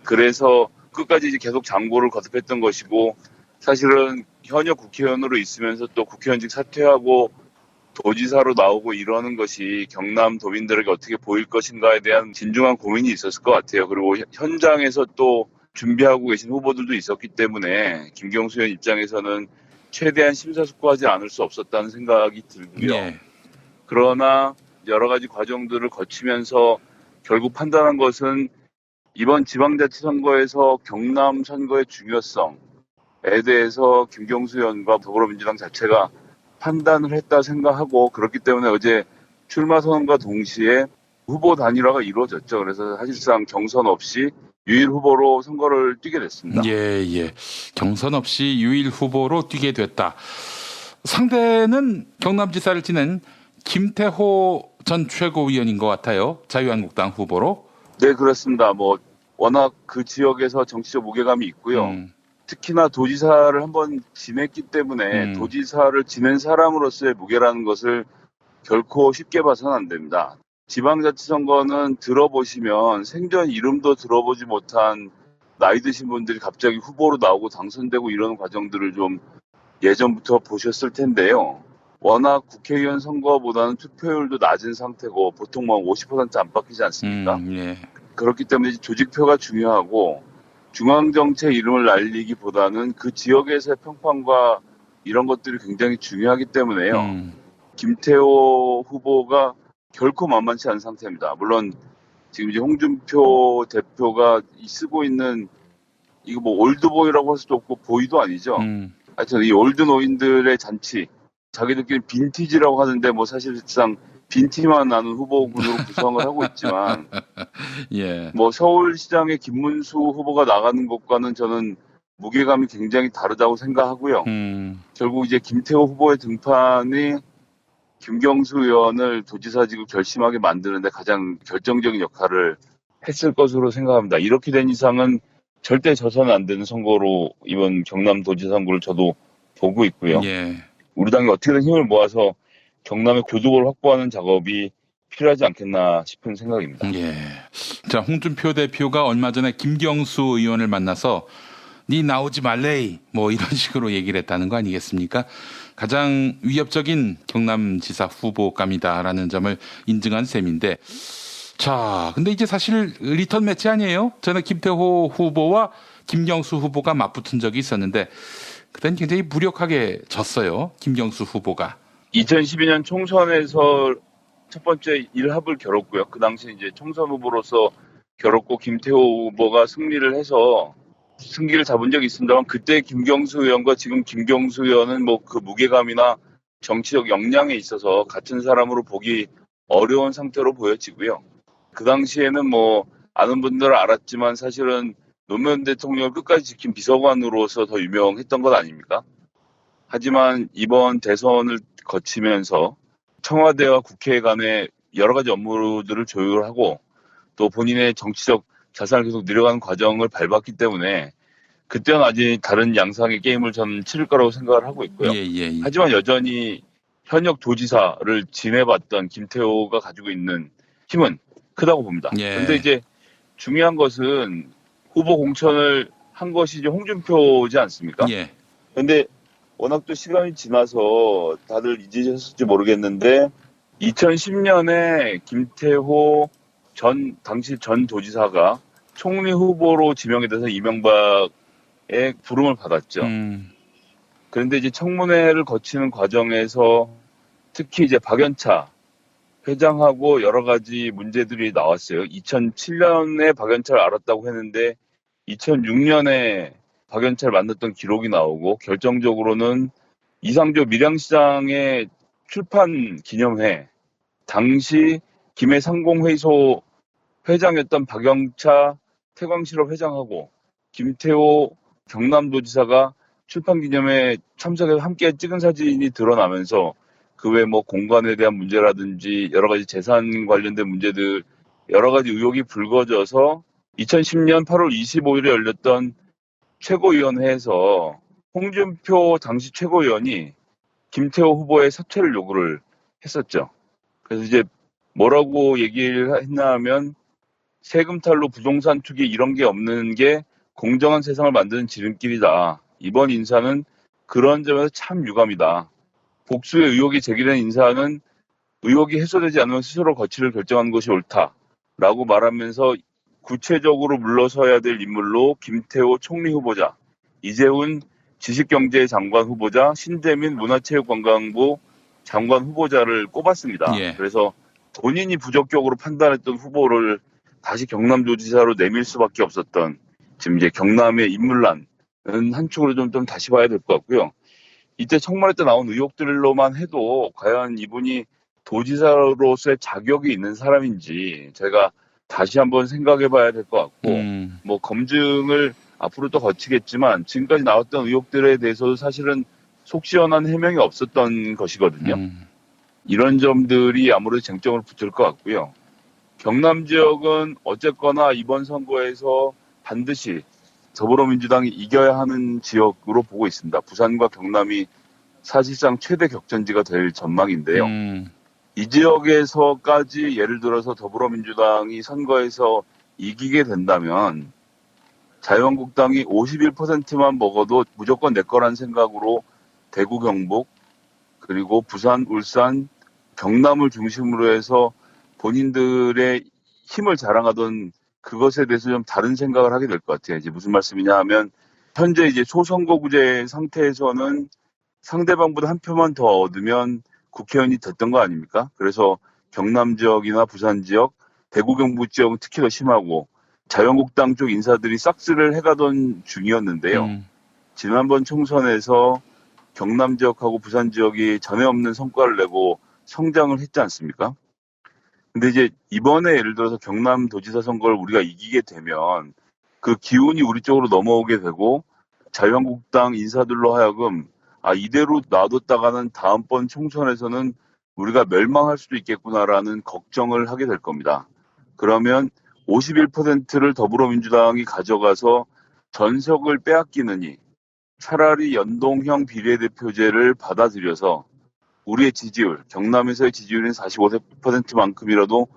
그래서 끝까지 이제 계속 장고를 거듭했던 것이고 사실은 현역 국회의원으로 있으면서 또 국회의원직 사퇴하고 도지사로 나오고 이러는 것이 경남 도민들에게 어떻게 보일 것인가에 대한 진중한 고민이 있었을 것 같아요. 그리고 현장에서 또 준비하고 계신 후보들도 있었기 때문에 김경수 의원 입장에서는 최대한 심사숙고하지 않을 수 없었다는 생각이 들고요. 예. 그러나 여러 가지 과정들을 거치면서 결국 판단한 것은 이번 지방자치선거에서 경남 선거의 중요성에 대해서 김경수 의원과 더불어민주당 자체가 판단을 했다 생각하고 그렇기 때문에 어제 출마 선언과 동시에 후보 단일화가 이루어졌죠. 그래서 사실상 경선 없이 유일 후보로 선거를 뛰게 됐습니다. 예. 경선 없이 유일 후보로 뛰게 됐다. 상대는 경남지사를 지낸 김태호 전 최고위원인 것 같아요. 자유한국당 후보로. 네, 그렇습니다. 워낙 그 지역에서 정치적 무게감이 있고요. 특히나 도지사를 한번 지냈기 때문에 도지사를 지낸 사람으로서의 무게라는 것을 결코 쉽게 봐서는 안 됩니다. 지방자치선거는 들어보시면 생전 이름도 들어보지 못한 나이 드신 분들이 갑자기 후보로 나오고 당선되고 이러는 과정들을 좀 예전부터 보셨을 텐데요. 워낙 국회의원 선거보다는 투표율도 낮은 상태고 보통 50% 안팎이지 않습니까? 예. 그렇기 때문에 조직표가 중요하고 중앙정치의 이름을 날리기보다는 그 지역에서의 평판과 이런 것들이 굉장히 중요하기 때문에요. 김태호 후보가 결코 만만치 않은 상태입니다. 물론 지금 이제 홍준표 대표가 쓰고 있는 이거 올드보이라고 할 수도 없고 보이도 아니죠. 하여튼 이 올드 노인들의 잔치, 자기들끼리 빈티지라고 하는데 사실상 빈티만 나는 후보군으로 구성을 하고 있지만 예. 서울시장의 김문수 후보가 나가는 것과는 저는 무게감이 굉장히 다르다고 생각하고요. 결국 이제 김태호 후보의 등판이 김경수 의원을 도지사직을 결심하게 만드는데 가장 결정적인 역할을 했을 것으로 생각합니다. 이렇게 된 이상은 절대 져서는 안 되는 선거로 이번 경남도지사 선거를 저도 보고 있고요. 예. 우리 당이 어떻게든 힘을 모아서 경남의 교두보를 확보하는 작업이 필요하지 않겠나 싶은 생각입니다. 예. 자, 홍준표 대표가 얼마 전에 김경수 의원을 만나서 니 나오지 말래 이런 식으로 얘기를 했다는 거 아니겠습니까? 가장 위협적인 경남지사 후보감이다라는 점을 인증한 셈인데 자, 근데 이제 사실 리턴 매치 아니에요? 저는 김태호 후보와 김경수 후보가 맞붙은 적이 있었는데 그땐 굉장히 무력하게 졌어요. 김경수 후보가. 2012년 총선에서 첫 번째 1합을 겨뤘고요. 그 당시 이제 총선 후보로서 겨뤘고 김태호 후보가 승리를 해서 승기를 잡은 적이 있습니다만 그때 김경수 의원과 지금 김경수 의원은 그 무게감이나 정치적 역량에 있어서 같은 사람으로 보기 어려운 상태로 보여지고요. 그 당시에는 아는 분들은 알았지만 사실은 노무현 대통령을 끝까지 지킨 비서관으로서 더 유명했던 것 아닙니까? 하지만 이번 대선을 거치면서 청와대와 국회 간의 여러 가지 업무들을 조율하고 또 본인의 정치적 자산을 계속 늘려가는 과정을 밟았기 때문에 그때는 아직 다른 양상의 게임을 저는 치를 거라고 생각을 하고 있고요. 하지만 여전히 현역 도지사를 지내봤던 김태호가 가지고 있는 힘은 크다고 봅니다. 그런데 이제 중요한 것은 후보 공천을 한 것이 이제 홍준표지 않습니까? 그런데 워낙 또 시간이 지나서 다들 잊으셨을지 모르겠는데 2010년에 김태호 당시 전 도지사가 총리 후보로 지명이 돼서 이명박의 부름을 받았죠. 그런데 이제 청문회를 거치는 과정에서 특히 이제 박연차 회장하고 여러 가지 문제들이 나왔어요. 2007년에 박연차를 알았다고 했는데 2006년에 박연차를 만났던 기록이 나오고 결정적으로는 이상조 밀양시장의 출판 기념회 당시 김해 상공회의소 회장이었던 박영차 태광실업 회장하고 김태호 경남도지사가 출판 기념회에 참석해서 함께 찍은 사진이 드러나면서 그 외 뭐 공간에 대한 문제라든지 여러 가지 재산 관련된 문제들 여러 가지 의혹이 불거져서 2010년 8월 25일에 열렸던 최고위원회에서 홍준표 당시 최고위원이 김태호 후보의 사퇴를 요구를 했었죠. 그래서 이제 뭐라고 얘기를 했나 하면 세금 탈루, 부동산 투기 이런 게 없는 게 공정한 세상을 만드는 지름길이다. 이번 인사는 그런 점에서 참 유감이다. 복수의 의혹이 제기된 인사는 의혹이 해소되지 않으면 스스로 거취를 결정하는 것이 옳다라고 말하면서 구체적으로 물러서야 될 인물로 김태호 총리 후보자, 이재훈 지식경제장관 후보자, 신재민 문화체육관광부 장관 후보자를 꼽았습니다. 그래서 본인이 부적격으로 판단했던 후보를 다시 경남도지사로 내밀 수밖에 없었던 지금 이제 경남의 인물난은 한쪽으로 좀 다시 봐야 될 것 같고요. 이때 청문회 때 나온 의혹들로만 해도 과연 이분이 도지사로서의 자격이 있는 사람인지 제가 다시 한번 생각해 봐야 될 것 같고 뭐 검증을 앞으로 또 거치겠지만 지금까지 나왔던 의혹들에 대해서도 사실은 속 시원한 해명이 없었던 것이거든요. 이런 점들이 아무래도 쟁점으로 붙을 것 같고요. 경남 지역은 어쨌거나 이번 선거에서 반드시 더불어민주당이 이겨야 하는 지역으로 보고 있습니다. 부산과 경남이 사실상 최대 격전지가 될 전망인데요. 이 지역에서까지 예를 들어서 더불어민주당이 선거에서 이기게 된다면 자유한국당이 51%만 먹어도 무조건 내 거란 생각으로 대구, 경북, 그리고 부산, 울산, 경남을 중심으로 해서 본인들의 힘을 자랑하던 그것에 대해서 좀 다른 생각을 하게 될 것 같아요. 이제 무슨 말씀이냐 하면 현재 이제 소선거구제 상태에서는 상대방보다 한 표만 더 얻으면 국회의원이 됐던 거 아닙니까? 그래서 경남 지역이나 부산 지역, 대구 경북 지역은 특히 더 심하고 자유한국당 쪽 인사들이 싹쓸이를 해가던 중이었는데요. 지난번 총선에서 경남 지역하고 부산 지역이 전에 없는 성과를 내고 성장을 했지 않습니까? 근데 이제 이번에 예를 들어서 경남도지사 선거를 우리가 이기게 되면 그 기운이 우리 쪽으로 넘어오게 되고 자유한국당 인사들로 하여금 이대로 놔뒀다가는 다음번 총선에서는 우리가 멸망할 수도 있겠구나라는 걱정을 하게 될 겁니다. 그러면 51%를 더불어민주당이 가져가서 전석을 빼앗기느니 차라리 연동형 비례대표제를 받아들여서 우리의 지지율, 경남에서의 지지율인 45%만큼이라도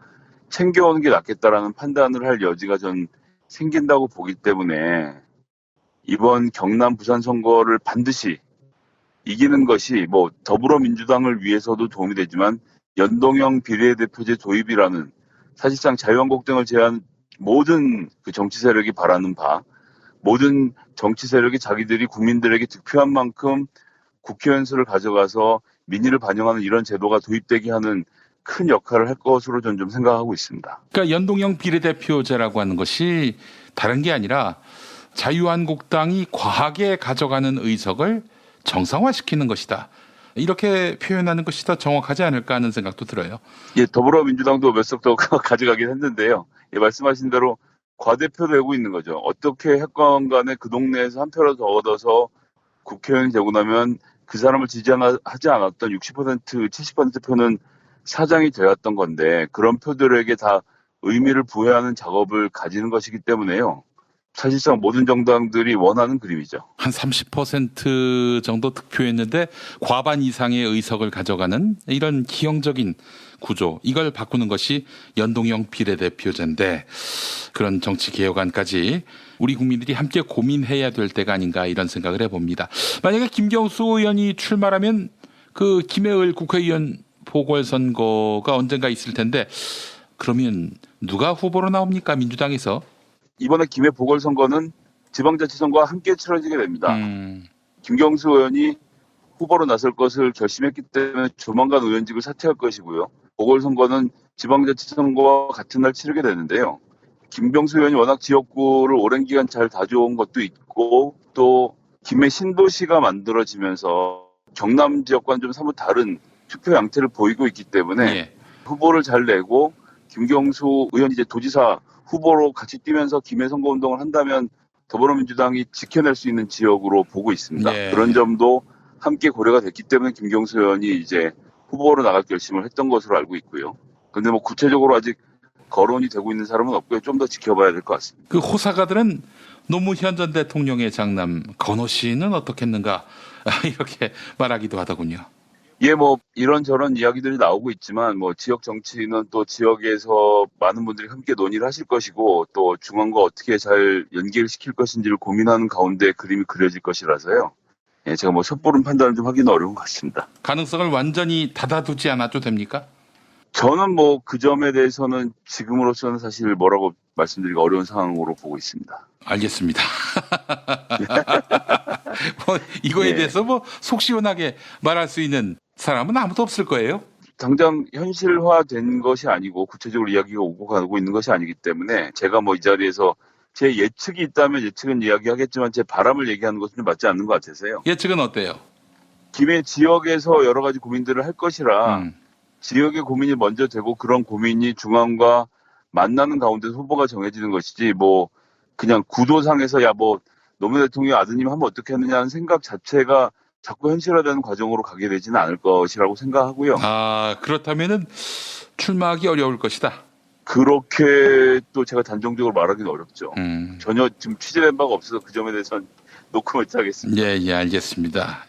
챙겨오는 게 낫겠다라는 판단을 할 여지가 전 생긴다고 보기 때문에 이번 경남 부산 선거를 반드시 이기는 것이 뭐 더불어민주당을 위해서도 도움이 되지만 연동형 비례대표제 도입이라는 사실상 자유한국당을 제외한 모든 그 정치 세력이 바라는 바, 모든 정치 세력이 자기들이 국민들에게 득표한 만큼 국회의원 수를 가져가서 민의를 반영하는 이런 제도가 도입되게 하는 큰 역할을 할 것으로 저는 좀 생각하고 있습니다. 그러니까 연동형 비례대표제라고 하는 것이 다른 게 아니라 자유한국당이 과하게 가져가는 의석을 정상화시키는 것이다. 이렇게 표현하는 것이 더 정확하지 않을까 하는 생각도 들어요. 예, 더불어민주당도 몇 석 더 가져가긴 했는데요. 예, 말씀하신 대로 과대표되고 있는 거죠. 어떻게 했건 간에 그 동네에서 한 표라도 더 얻어서 국회의원이 되고 나면 그 사람을 지지하지 않았던 60%, 70% 표는 사장이 되었던 건데 그런 표들에게 다 의미를 부여하는 작업을 가지는 것이기 때문에요. 사실상 모든 정당들이 원하는 그림이죠. 한 30% 정도 득표했는데 과반 이상의 의석을 가져가는 이런 기형적인 구조, 이걸 바꾸는 것이 연동형 비례대표제인데 그런 정치개혁안까지 우리 국민들이 함께 고민해야 될 때가 아닌가 이런 생각을 해봅니다. 만약에 김경수 의원이 출마하면 그 김해을 국회의원 보궐선거가 언젠가 있을 텐데 그러면 누가 후보로 나옵니까? 민주당에서? 이번에 김해 보궐선거는 지방자치선거와 함께 치러지게 됩니다. 김경수 의원이 후보로 나설 것을 결심했기 때문에 조만간 의원직을 사퇴할 것이고요. 보궐선거는 지방자치선거와 같은 날 치르게 되는데요. 김경수 의원이 워낙 지역구를 오랜 기간 잘 다져온 것도 있고 또 김해 신도시가 만들어지면서 경남 지역과는 좀 사뭇 다른 투표 양태를 보이고 있기 때문에 후보를 잘 내고 김경수 의원이 이제 도지사 후보로 같이 뛰면서 김해 선거운동을 한다면 더불어민주당이 지켜낼 수 있는 지역으로 보고 있습니다. 그런 점도 함께 고려가 됐기 때문에 김경수 의원이 이제 후보로 나갈 결심을 했던 것으로 알고 있고요. 그런데 뭐 구체적으로 아직 거론이 되고 있는 사람은 없고요. 좀 더 지켜봐야 될 것 같습니다. 그 호사가들은 노무현 전 대통령의 장남 건호 씨는 어떻겠는가 이렇게 말하기도 하더군요. 예, 뭐 이런저런 이야기들이 나오고 있지만 뭐 지역 정치는 또 지역에서 많은 분들이 함께 논의를 하실 것이고 또 중앙과 어떻게 잘 연계시킬 것인지를 고민하는 가운데 그림이 그려질 것이라서요. 예, 제가 뭐 섣부른 판단을 좀 하기는 어려운 것 같습니다. 가능성을 완전히 닫아두지 않아도 됩니까? 저는 뭐 그 점에 대해서는 지금으로서는 사실 뭐라고 말씀드리기 어려운 상황으로 보고 있습니다. 알겠습니다. 뭐 이거에 대해서 뭐 속 시원하게 말할 수 있는 사람은 아무도 없을 거예요. 당장 현실화된 것이 아니고 구체적으로 이야기가 오고 가고 있는 것이 아니기 때문에 제가 뭐 이 자리에서 제 예측이 있다면 예측은 이야기하겠지만 제 바람을 얘기하는 것은 좀 맞지 않는 것 같아서요. 예측은 어때요? 김해 지역에서 여러 가지 고민들을 할 것이라 지역의 고민이 먼저 되고 그런 고민이 중앙과 만나는 가운데 후보가 정해지는 것이지 뭐 그냥 구도상에서 야 뭐 노무현 대통령 아드님 하면 어떻게 하느냐는 생각 자체가 자꾸 현실화되는 과정으로 가게 되지는 않을 것이라고 생각하고요. 아, 그렇다면은 출마하기 어려울 것이다. 그렇게 또 제가 단정적으로 말하기는 어렵죠. 전혀 지금 취재된 바가 없어서 그 점에 대해서는 놓고 못하겠습니다. 예, 알겠습니다.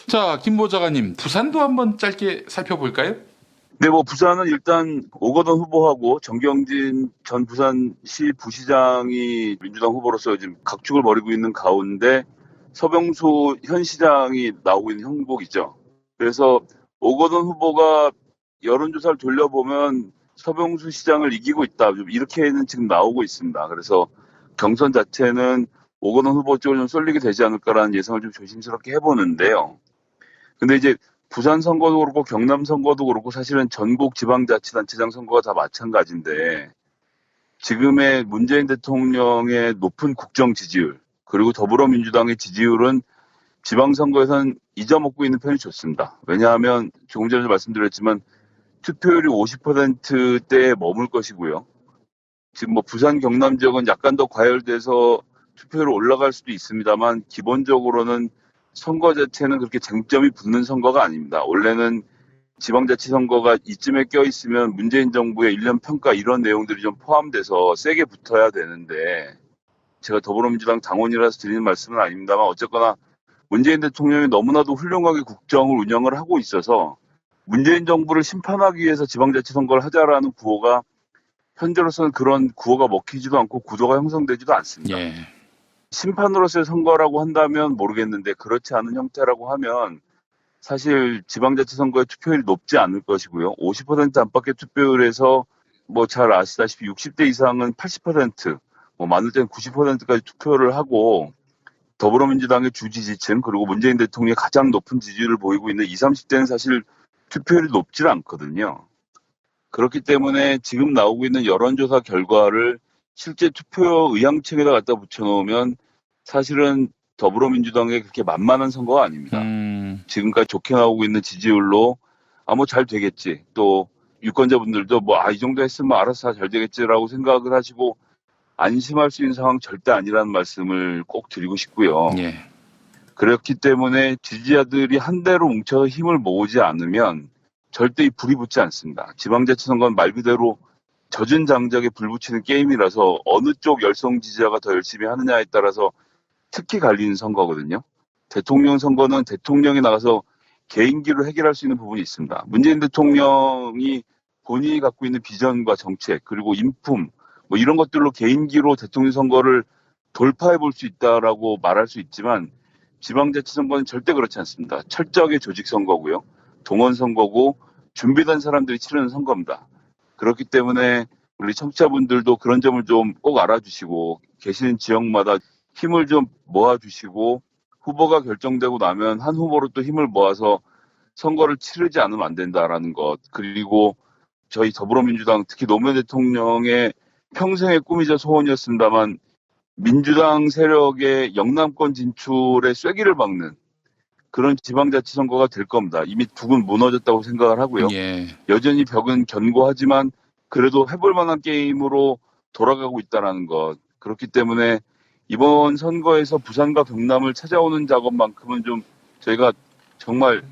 자, 김 보좌관님, 부산도 한번 짧게 살펴볼까요? 네, 뭐 부산은 일단 오거돈 후보하고 정경진 전 부산시 부시장이 민주당 후보로서 지금 각축을 벌이고 있는 가운데 서병수 현 시장이 나오고 있는 형국이죠. 그래서 오거돈 후보가 여론조사를 돌려보면 서병수 시장을 이기고 있다. 이렇게는 지금 나오고 있습니다. 그래서 경선 자체는 오거돈 후보 쪽으로 좀 쏠리게 되지 않을까라는 예상을 좀 조심스럽게 해보는데요. 근데 이제 부산 선거도 그렇고 경남 선거도 그렇고 사실은 전국 지방자치단체장 선거가 다 마찬가지인데 지금의 문재인 대통령의 높은 국정 지지율 그리고 더불어민주당의 지지율은 지방선거에서는 잊어먹고 있는 편이 좋습니다. 왜냐하면 조금 전에 말씀드렸지만 투표율이 50%대에 머물 것이고요. 지금 뭐 부산 경남 지역은 약간 더 과열돼서 투표율이 올라갈 수도 있습니다만 기본적으로는 선거 자체는 그렇게 쟁점이 붙는 선거가 아닙니다. 원래는 지방자치선거가 이쯤에 껴있으면 문재인 정부의 1년 평가 이런 내용들이 좀 포함돼서 세게 붙어야 되는데 제가 더불어민주당 당원이라서 드리는 말씀은 아닙니다만 어쨌거나 문재인 대통령이 너무나도 훌륭하게 국정을 운영을 하고 있어서 문재인 정부를 심판하기 위해서 지방자치선거를 하자라는 구호가 현재로서는 그런 구호가 먹히지도 않고 구도가 형성되지도 않습니다. 심판으로서의 선거라고 한다면 모르겠는데 그렇지 않은 형태라고 하면 사실 지방자치선거의 투표율이 높지 않을 것이고요. 50% 안팎의 투표율에서 뭐 잘 아시다시피 60대 이상은 80%, 뭐 많을 때는 90%까지 투표를 하고 더불어민주당의 주지지층 그리고 문재인 대통령이 가장 높은 지지율을 보이고 있는 20, 30대는 사실 투표율이 높지 않거든요. 그렇기 때문에 지금 나오고 있는 여론조사 결과를 실제 투표 의향책에다 갖다 붙여놓으면 사실은 더불어민주당에 그렇게 만만한 선거가 아닙니다. 지금까지 좋게 나오고 있는 지지율로 뭐 잘 되겠지. 또 유권자분들도 이 정도 했으면 알아서 잘 되겠지라고 생각을 하시고 안심할 수 있는 상황 절대 아니라는 말씀을 꼭 드리고 싶고요. 예. 그렇기 때문에 지지자들이 한데로 뭉쳐서 힘을 모으지 않으면 절대 이 불이 붙지 않습니다. 지방자치선거는 말 그대로 젖은 장작에 불 붙이는 게임이라서 어느 쪽 열성 지지자가 더 열심히 하느냐에 따라서 특히 갈리는 선거거든요. 대통령 선거는 대통령이 나가서 개인기로 해결할 수 있는 부분이 있습니다. 문재인 대통령이 본인이 갖고 있는 비전과 정책 그리고 인품 뭐 이런 것들로 개인기로 대통령 선거를 돌파해 볼 수 있다라고 말할 수 있지만 지방자치선거는 절대 그렇지 않습니다. 철저하게 조직선거고요. 동원선거고 준비된 사람들이 치르는 선거입니다. 그렇기 때문에 우리 청취자분들도 그런 점을 좀 꼭 알아주시고 계시는 지역마다 힘을 좀 모아주시고 후보가 결정되고 나면 한 후보로 또 힘을 모아서 선거를 치르지 않으면 안 된다라는 것. 그리고 저희 더불어민주당 특히 노무현 대통령의 평생의 꿈이자 소원이었습니다만 민주당 세력의 영남권 진출에 쐐기를 박는 그런 지방자치선거가 될 겁니다. 이미 둑은 무너졌다고 생각을 하고요. 예. 여전히 벽은 견고하지만 그래도 해볼 만한 게임으로 돌아가고 있다는 것. 그렇기 때문에 이번 선거에서 부산과 경남을 찾아오는 작업만큼은 좀 저희가 정말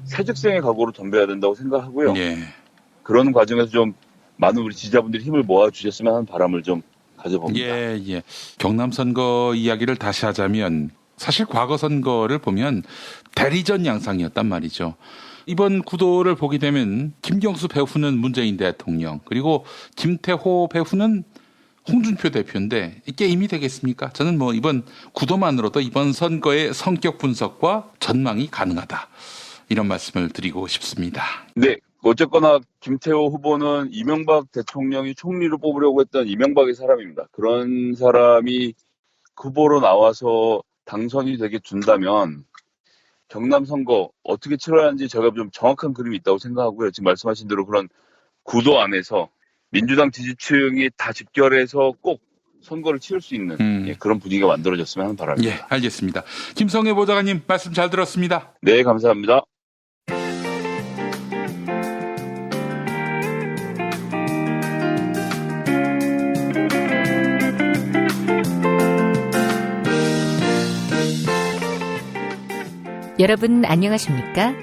새직생의 각오로 덤벼야 된다고 생각하고요. 예. 그런 과정에서 좀 많은 우리 지지자분들이 힘을 모아주셨으면 하는 바람을 좀 가져봅니다. 예. 경남 선거 이야기를 다시 하자면 사실 과거 선거를 보면 대리전 양상이었단 말이죠. 이번 구도를 보게 되면 김경수 배후는 문재인 대통령 그리고 김태호 배후는 홍준표 대표인데 이 게임이 되겠습니까? 저는 뭐 이번 구도만으로도 이번 선거의 성격 분석과 전망이 가능하다. 이런 말씀을 드리고 싶습니다. 네. 어쨌거나 김태호 후보는 이명박 대통령이 총리로 뽑으려고 했던 이명박의 사람입니다. 그런 사람이 후보로 나와서 당선이 되게 준다면 경남 선거 어떻게 치러야 하는지 제가 좀 정확한 그림이 있다고 생각하고요. 지금 말씀하신 대로 그런 구도 안에서 민주당 지지층이 다 집결해서 꼭 선거를 치를 수 있는 그런 분위기가 만들어졌으면 하는 바람입니다. 예, 알겠습니다. 김성애 보좌관님 말씀 잘 들었습니다. 네, 감사합니다. 여러분 안녕하십니까?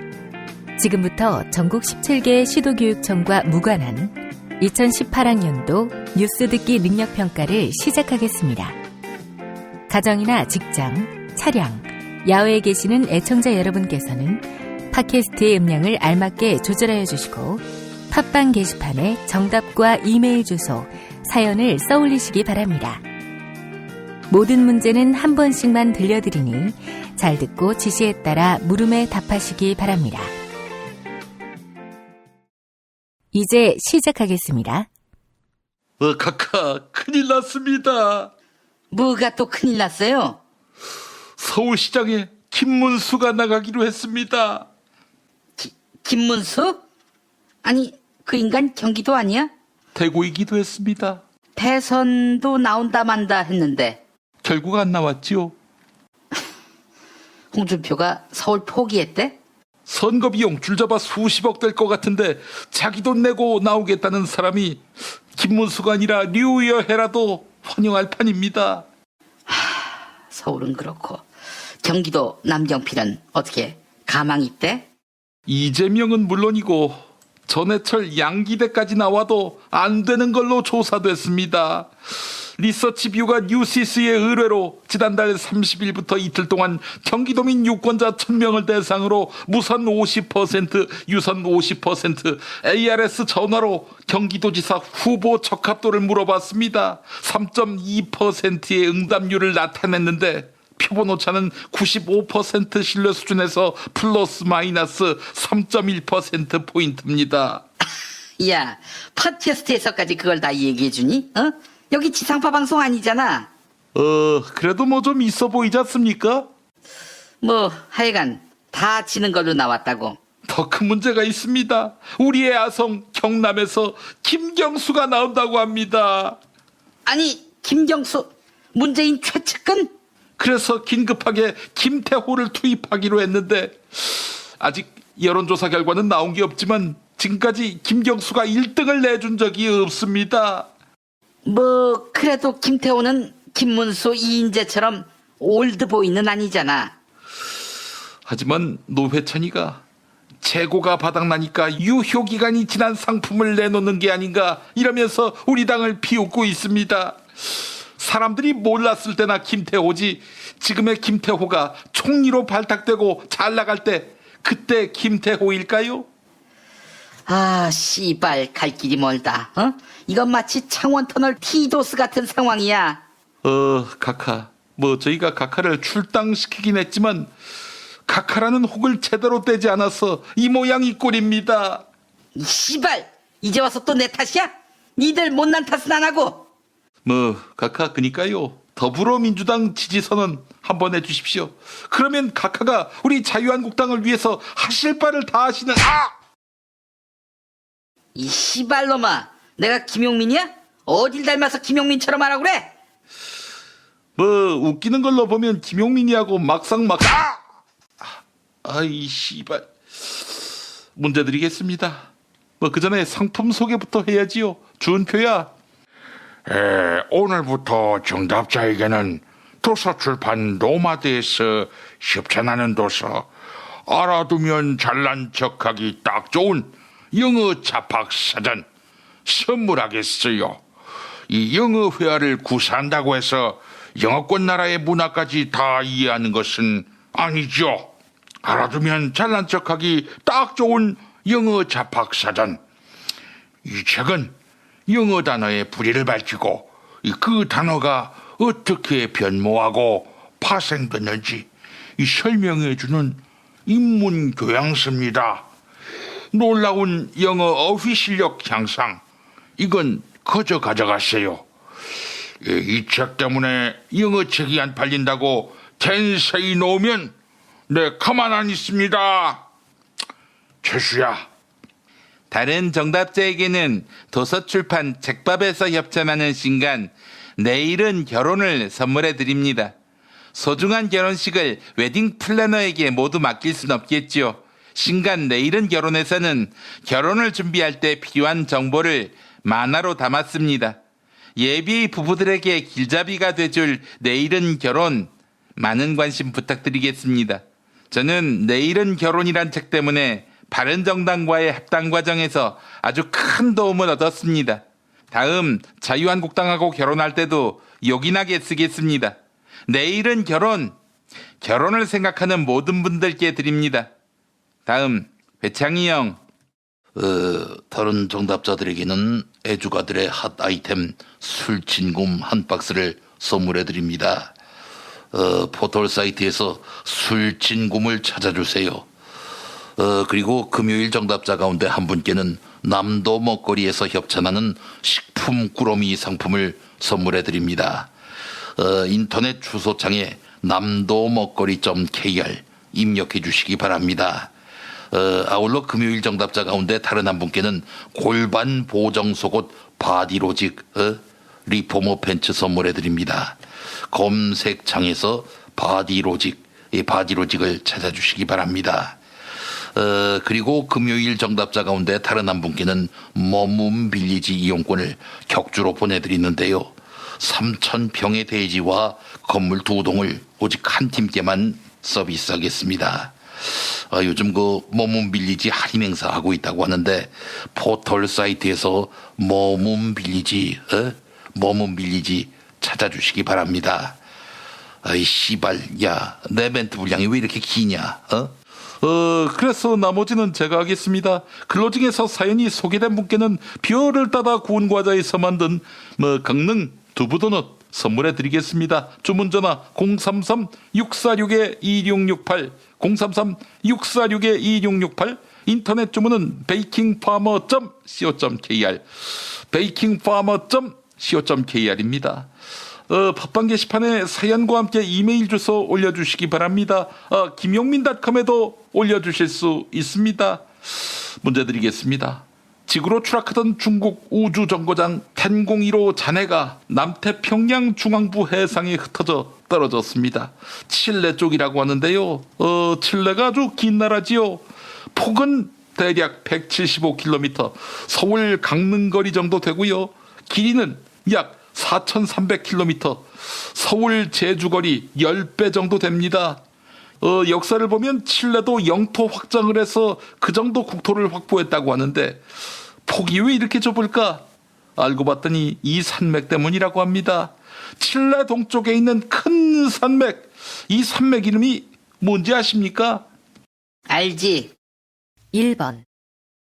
지금부터 전국 17개 시도교육청과 무관한 2018학년도 뉴스 듣기 능력평가를 시작하겠습니다. 가정이나 직장, 차량, 야외에 계시는 애청자 여러분께서는 팟캐스트의 음량을 알맞게 조절하여 주시고 팟빵 게시판에 정답과 이메일 주소, 사연을 써올리시기 바랍니다. 모든 문제는 한 번씩만 들려드리니 잘 듣고 지시에 따라 물음에 답하시기 바랍니다. 이제 시작하겠습니다. 카카 큰일 났습니다. 뭐가 또 큰일 났어요? 서울시장에 김문수가 나가기로 했습니다. 김문수? 아니 그 인간 경기도 아니야? 대구이기도 했습니다. 대선도 나온다 만다 했는데 결국 안 나왔지요. 홍준표가 서울 포기했대? 선거 비용 줄잡아 수십억 될 것 같은데 자기 돈 내고 나오겠다는 사람이 김문수가 아니라 류여해라도 환영할 판입니다. 서울은 그렇고 경기도 남정필은 어떻게 가망이 있대? 이재명은 물론이고 전해철 양기대까지 나와도 안 되는 걸로 조사됐습니다. 리서치뷰가 뉴시스의 의뢰로 지난달 30일부터 이틀 동안 경기도민 유권자 1000명을 대상으로 무선 50%, 유선 50%, ARS 전화로 경기도지사 후보 적합도를 물어봤습니다. 3.2%의 응답률을 나타냈는데 표본 오차는 95% 신뢰 수준에서 플러스 마이너스 3.1%포인트입니다. 야, 팟캐스트에서까지 그걸 다 얘기해주니? 어? 여기 지상파 방송 아니잖아. 그래도 뭐 좀 있어 보이지 않습니까? 뭐 하여간 다 지는 걸로 나왔다고. 더 큰 문제가 있습니다. 우리의 아성 경남에서 김경수가 나온다고 합니다. 아니 김경수 문재인 최측근? 그래서 긴급하게 김태호를 투입하기로 했는데 아직 여론조사 결과는 나온 게 없지만 지금까지 김경수가 1등을 내준 적이 없습니다. 뭐 그래도 김태호는 김문수, 이인재처럼 올드보이는 아니잖아. 하지만 노회찬이가 재고가 바닥나니까 유효기간이 지난 상품을 내놓는 게 아닌가 이러면서 우리 당을 비웃고 있습니다. 사람들이 몰랐을 때나 김태호지 지금의 김태호가 총리로 발탁되고 잘 나갈 때 그때 김태호일까요? 아, 씨발, 갈 길이 멀다. 이건 마치 창원터널 티도스 같은 상황이야. 각하. 뭐 저희가 각하를 출당시키긴 했지만 각하라는 혹을 제대로 떼지 않아서 이 모양 이 꼴입니다. 이 씨발, 이제 와서 또 내 탓이야? 니들 못난 탓은 안 하고. 뭐 각하 그니까요. 더불어민주당 지지선언 한번 해주십시오. 그러면 각하가 우리 자유한국당을 위해서 하실 바를 다 하시는. 이 씨발놈아, 내가 김용민이야? 어딜 닮아서 김용민처럼 하라고 그래? 뭐 웃기는 걸로 보면 김용민이하고 막상 아이 씨발. 문제 드리겠습니다. 뭐 그 전에 상품 소개부터 해야지요. 준표야. 오늘부터 정답자에게는 도서출판 노마드에서 협찬하는 도서 알아두면 잘난 척하기 딱 좋은 영어 잡학사전 선물하겠어요. 이 영어 회화를 구사한다고 해서 영어권 나라의 문화까지 다 이해하는 것은 아니죠. 알아두면 잘난 척하기 딱 좋은 영어 잡학사전. 이 책은 영어 단어의 뿌리를 밝히고 그 단어가 어떻게 변모하고 파생됐는지 설명해주는 인문교양서입니다. 놀라운 영어 어휘 실력 향상, 이건 거저 가져가세요. 이 책 때문에 영어 책이 안 팔린다고 텐세이 놓으면 네 가만 안 있습니다. 최수야. 다른 정답자에게는 도서출판 책밥에서 협찬하는 신간 내일은 결혼을 선물해 드립니다. 소중한 결혼식을 웨딩 플래너에게 모두 맡길 순 없겠지요. 신간 내일은 결혼에서는 결혼을 준비할 때 필요한 정보를 만화로 담았습니다. 예비 부부들에게 길잡이가 돼줄 내일은 결혼, 많은 관심 부탁드리겠습니다. 저는 내일은 결혼이란 책 때문에 바른정당과의 합당 과정에서 아주 큰 도움을 얻었습니다. 다음 자유한국당하고 결혼할 때도 요긴하게 쓰겠습니다. 내일은 결혼, 결혼을 생각하는 모든 분들께 드립니다. 다음 회창이 형. 다른 정답자들에게는 애주가들의 핫 아이템 술친굼 한 박스를 선물해 드립니다. 포털 사이트에서 술친굼을 찾아주세요. 그리고 금요일 정답자 가운데 한 분께는 남도 먹거리에서 협찬하는 식품 꾸러미 상품을 선물해 드립니다. 인터넷 주소창에 남도먹거리.kr 입력해 주시기 바랍니다. 아울러 금요일 정답자 가운데 다른 한 분께는 골반 보정 속옷 바디로직 리포머 팬츠 선물해 드립니다. 검색창에서 바디로직, 이 바디로직을 찾아주시기 바랍니다. 그리고 금요일 정답자 가운데 다른 한 분께는 머문 빌리지 이용권을 격주로 보내드리는데요. 3,000평의 대지와 건물 2동을 오직 한 팀께만 서비스하겠습니다. 요즘 그 머문 빌리지 할인 행사 하고 있다고 하는데 포털 사이트에서 머문 빌리지 찾아주시기 바랍니다. 아이 씨발, 야, 내 멘트 분량이 왜 이렇게 기냐? 그래서 나머지는 제가 하겠습니다. 근로중에서 사연이 소개된 분께는 별을 따다 구운 과자에서 만든 강릉 두부도넛 선물해 드리겠습니다. 주문 전화 033-646-2668 033-646-2668 인터넷 주문은 베이킹파머.co.kr 베이킹파머.co.kr입니다. 팟빵 게시판에 사연과 함께 이메일 주소 올려주시기 바랍니다. 김용민닷컴에도 올려주실 수 있습니다. 문제 드리겠습니다. 지구로 추락하던 중국 우주정거장 텐공1호 잔해가 남태평양 중앙부 해상에 흩어져 떨어졌습니다. 칠레 쪽이라고 하는데요. 칠레가 아주 긴 나라지요. 폭은 대략 175km, 서울 강릉거리 정도 되고요. 길이는 약 4,300km, 서울 제주거리 10배 정도 됩니다. 역사를 보면 칠레도 영토 확장을 해서 그 정도 국토를 확보했다고 하는데 폭이 왜 이렇게 좁을까? 알고 봤더니 이 산맥 때문이라고 합니다. 칠레 동쪽에 있는 큰 산맥, 이 산맥 이름이 뭔지 아십니까? 알지. 1번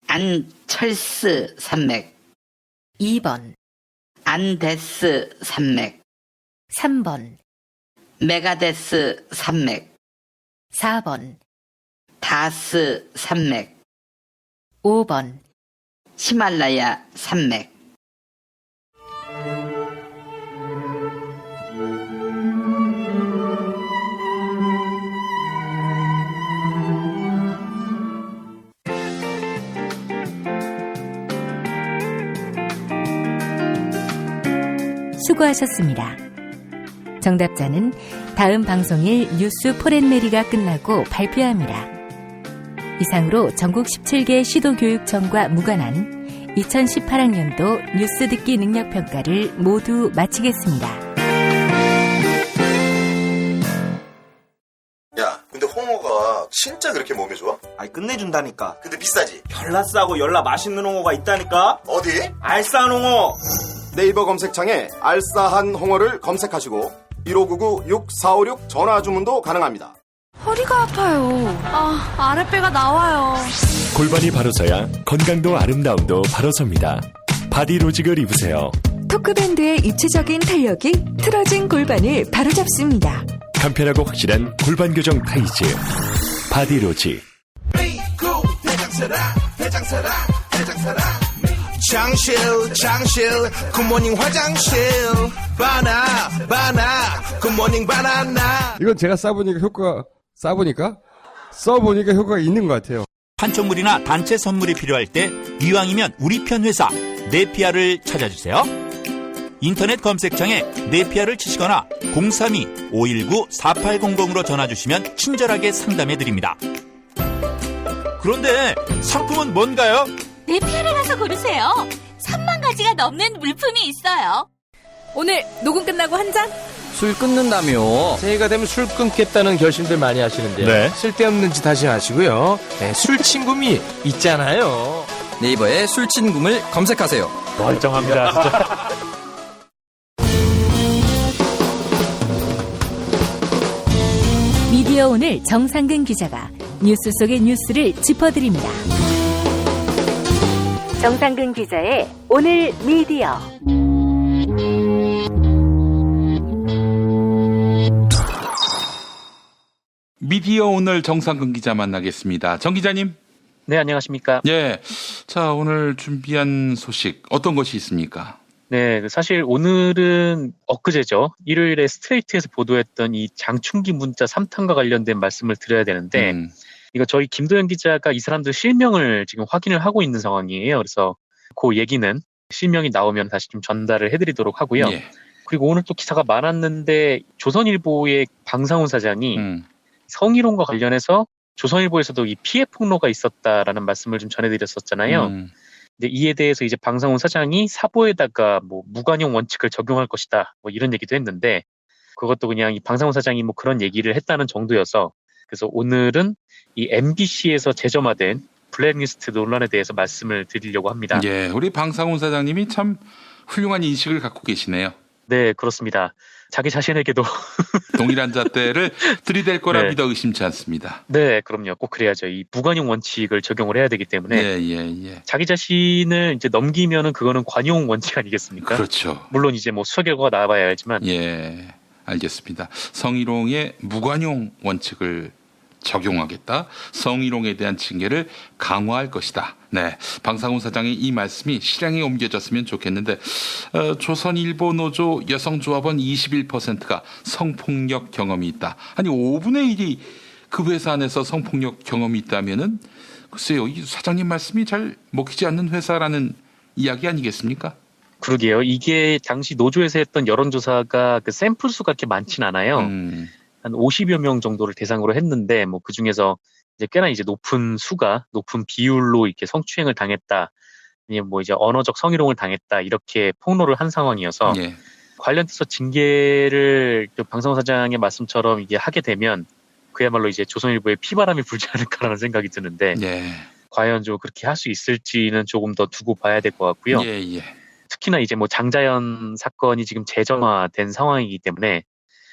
안철스 산맥. 2번 안데스 산맥. 3번 메가데스 산맥. 4번 다스 산맥. 5번 히말라야 산맥. 수고하셨습니다. 정답자는 다음 방송일 뉴스 포렌메리가 끝나고 발표합니다. 이상으로 전국 17개 시도교육청과 무관한 2018학년도 뉴스 듣기 능력평가를 모두 마치겠습니다. 야, 근데 홍어가 진짜 그렇게 몸에 좋아? 아니 끝내준다니까. 근데 비싸지? 별나 싸고 열나 맛있는 홍어가 있다니까. 어디? 알싸한 홍어. 네이버 검색창에 알싸한 홍어를 검색하시고 1599-6456 전화 주문도 가능합니다. 허리가 아파요. 아랫배가 나와요. 골반이 바로 서야 건강도 아름다움도 바로 섭니다. 바디로직을 입으세요. 토크밴드의 입체적인 탄력이 틀어진 골반을 바로잡습니다. 간편하고 확실한 골반 교정 타이즈 바디로직. 장실 굿모닝 화장실 바나 굿모닝 바나나. 이건 제가 써보니까 효과가 있는 것 같아요. 판촉물이나 단체 선물이 필요할 때 이왕이면 우리 편 회사 네피아를 찾아주세요. 인터넷 검색창에 네피아를 치시거나 032-519-4800으로 전화주시면 친절하게 상담해드립니다. 그런데 상품은 뭔가요? 네피아를 가서 고르세요. 3만 가지가 넘는 물품이 있어요. 오늘 녹음 끝나고 한 잔? 술 끊는다며. 새해가 되면 술 끊겠다는 결심들 많이 하시는데요. 네. 쓸데없는 짓 하지 마시고요. 네, 술친굼이 있잖아요. 네이버에 술친굼을 검색하세요. 멀쩡합니다, 진짜. 미디어 오늘 정상근 기자가 뉴스 속의 뉴스를 짚어드립니다. 정상근 기자의 오늘 미디어. 미디어 오늘 정상근 기자 만나겠습니다. 정 기자님. 네, 안녕하십니까. 예. 자, 오늘 준비한 소식 어떤 것이 있습니까? 네, 사실 오늘은 엊그제죠. 일요일에 스트레이트에서 보도했던 이 장충기 문자 3탄과 관련된 말씀을 드려야 되는데 이거 저희 김도현 기자가 이 사람들 실명을 지금 확인을 하고 있는 상황이에요. 그래서 그 얘기는 실명이 나오면 다시 좀 전달을 해드리도록 하고요. 예. 그리고 오늘 또 기사가 많았는데 조선일보의 방상훈 사장이 성희롱과 관련해서 조선일보에서도 이 피해 폭로가 있었다라는 말씀을 좀 전해드렸었잖아요. 근데 이에 대해서 이제 방상훈 사장이 사보에다가 뭐 무관용 원칙을 적용할 것이다, 뭐 이런 얘기도 했는데 그것도 그냥 이 방상훈 사장이 뭐 그런 얘기를 했다는 정도여서 그래서 오늘은 이 MBC에서 재점화된 블랙리스트 논란에 대해서 말씀을 드리려고 합니다. 예, 우리 방상훈 사장님이 참 훌륭한 인식을 갖고 계시네요. 네, 그렇습니다. 자기 자신에게도 동일한 잣대를 들이댈 거라 네. 믿어 의심치 않습니다. 네, 그럼요. 꼭 그래야죠. 이 무관용 원칙을 적용을 해야 되기 때문에 예. 자기 자신을 이제 넘기면은 그거는 관용 원칙 아니겠습니까? 그렇죠. 물론 이제 뭐 수사 결과가 나와야 알지만. 예, 알겠습니다. 성희롱의 무관용 원칙을 적용하겠다. 성희롱에 대한 징계를 강화할 것이다. 네, 방상훈 사장의 이 말씀이 실행에 옮겨졌으면 좋겠는데 조선일보 노조 여성조합원 21%가 성폭력 경험이 있다. 아니 5분의 1이 그 회사 안에서 성폭력 경험이 있다면은 글쎄요, 이 사장님 말씀이 잘 먹히지 않는 회사라는 이야기 아니겠습니까? 그러게요. 이게 당시 노조에서 했던 여론조사가 그 샘플 수가 그렇게 많진 않아요. 한 50여 명 정도를 대상으로 했는데 뭐 그 중에서 이제 꽤나 이제 높은 비율로 이렇게 성추행을 당했다, 아니면 뭐 이제 언어적 성희롱을 당했다 이렇게 폭로를 한 상황이어서 관련해서 징계를 방상훈 사장의 말씀처럼 이게 하게 되면 그야말로 이제 조선일보에 피바람이 불지 않을까라는 생각이 드는데 과연 좀 그렇게 할 수 있을지는 조금 더 두고 봐야 될 것 같고요. 특히나 이제 뭐 장자연 사건이 지금 재점화된 상황이기 때문에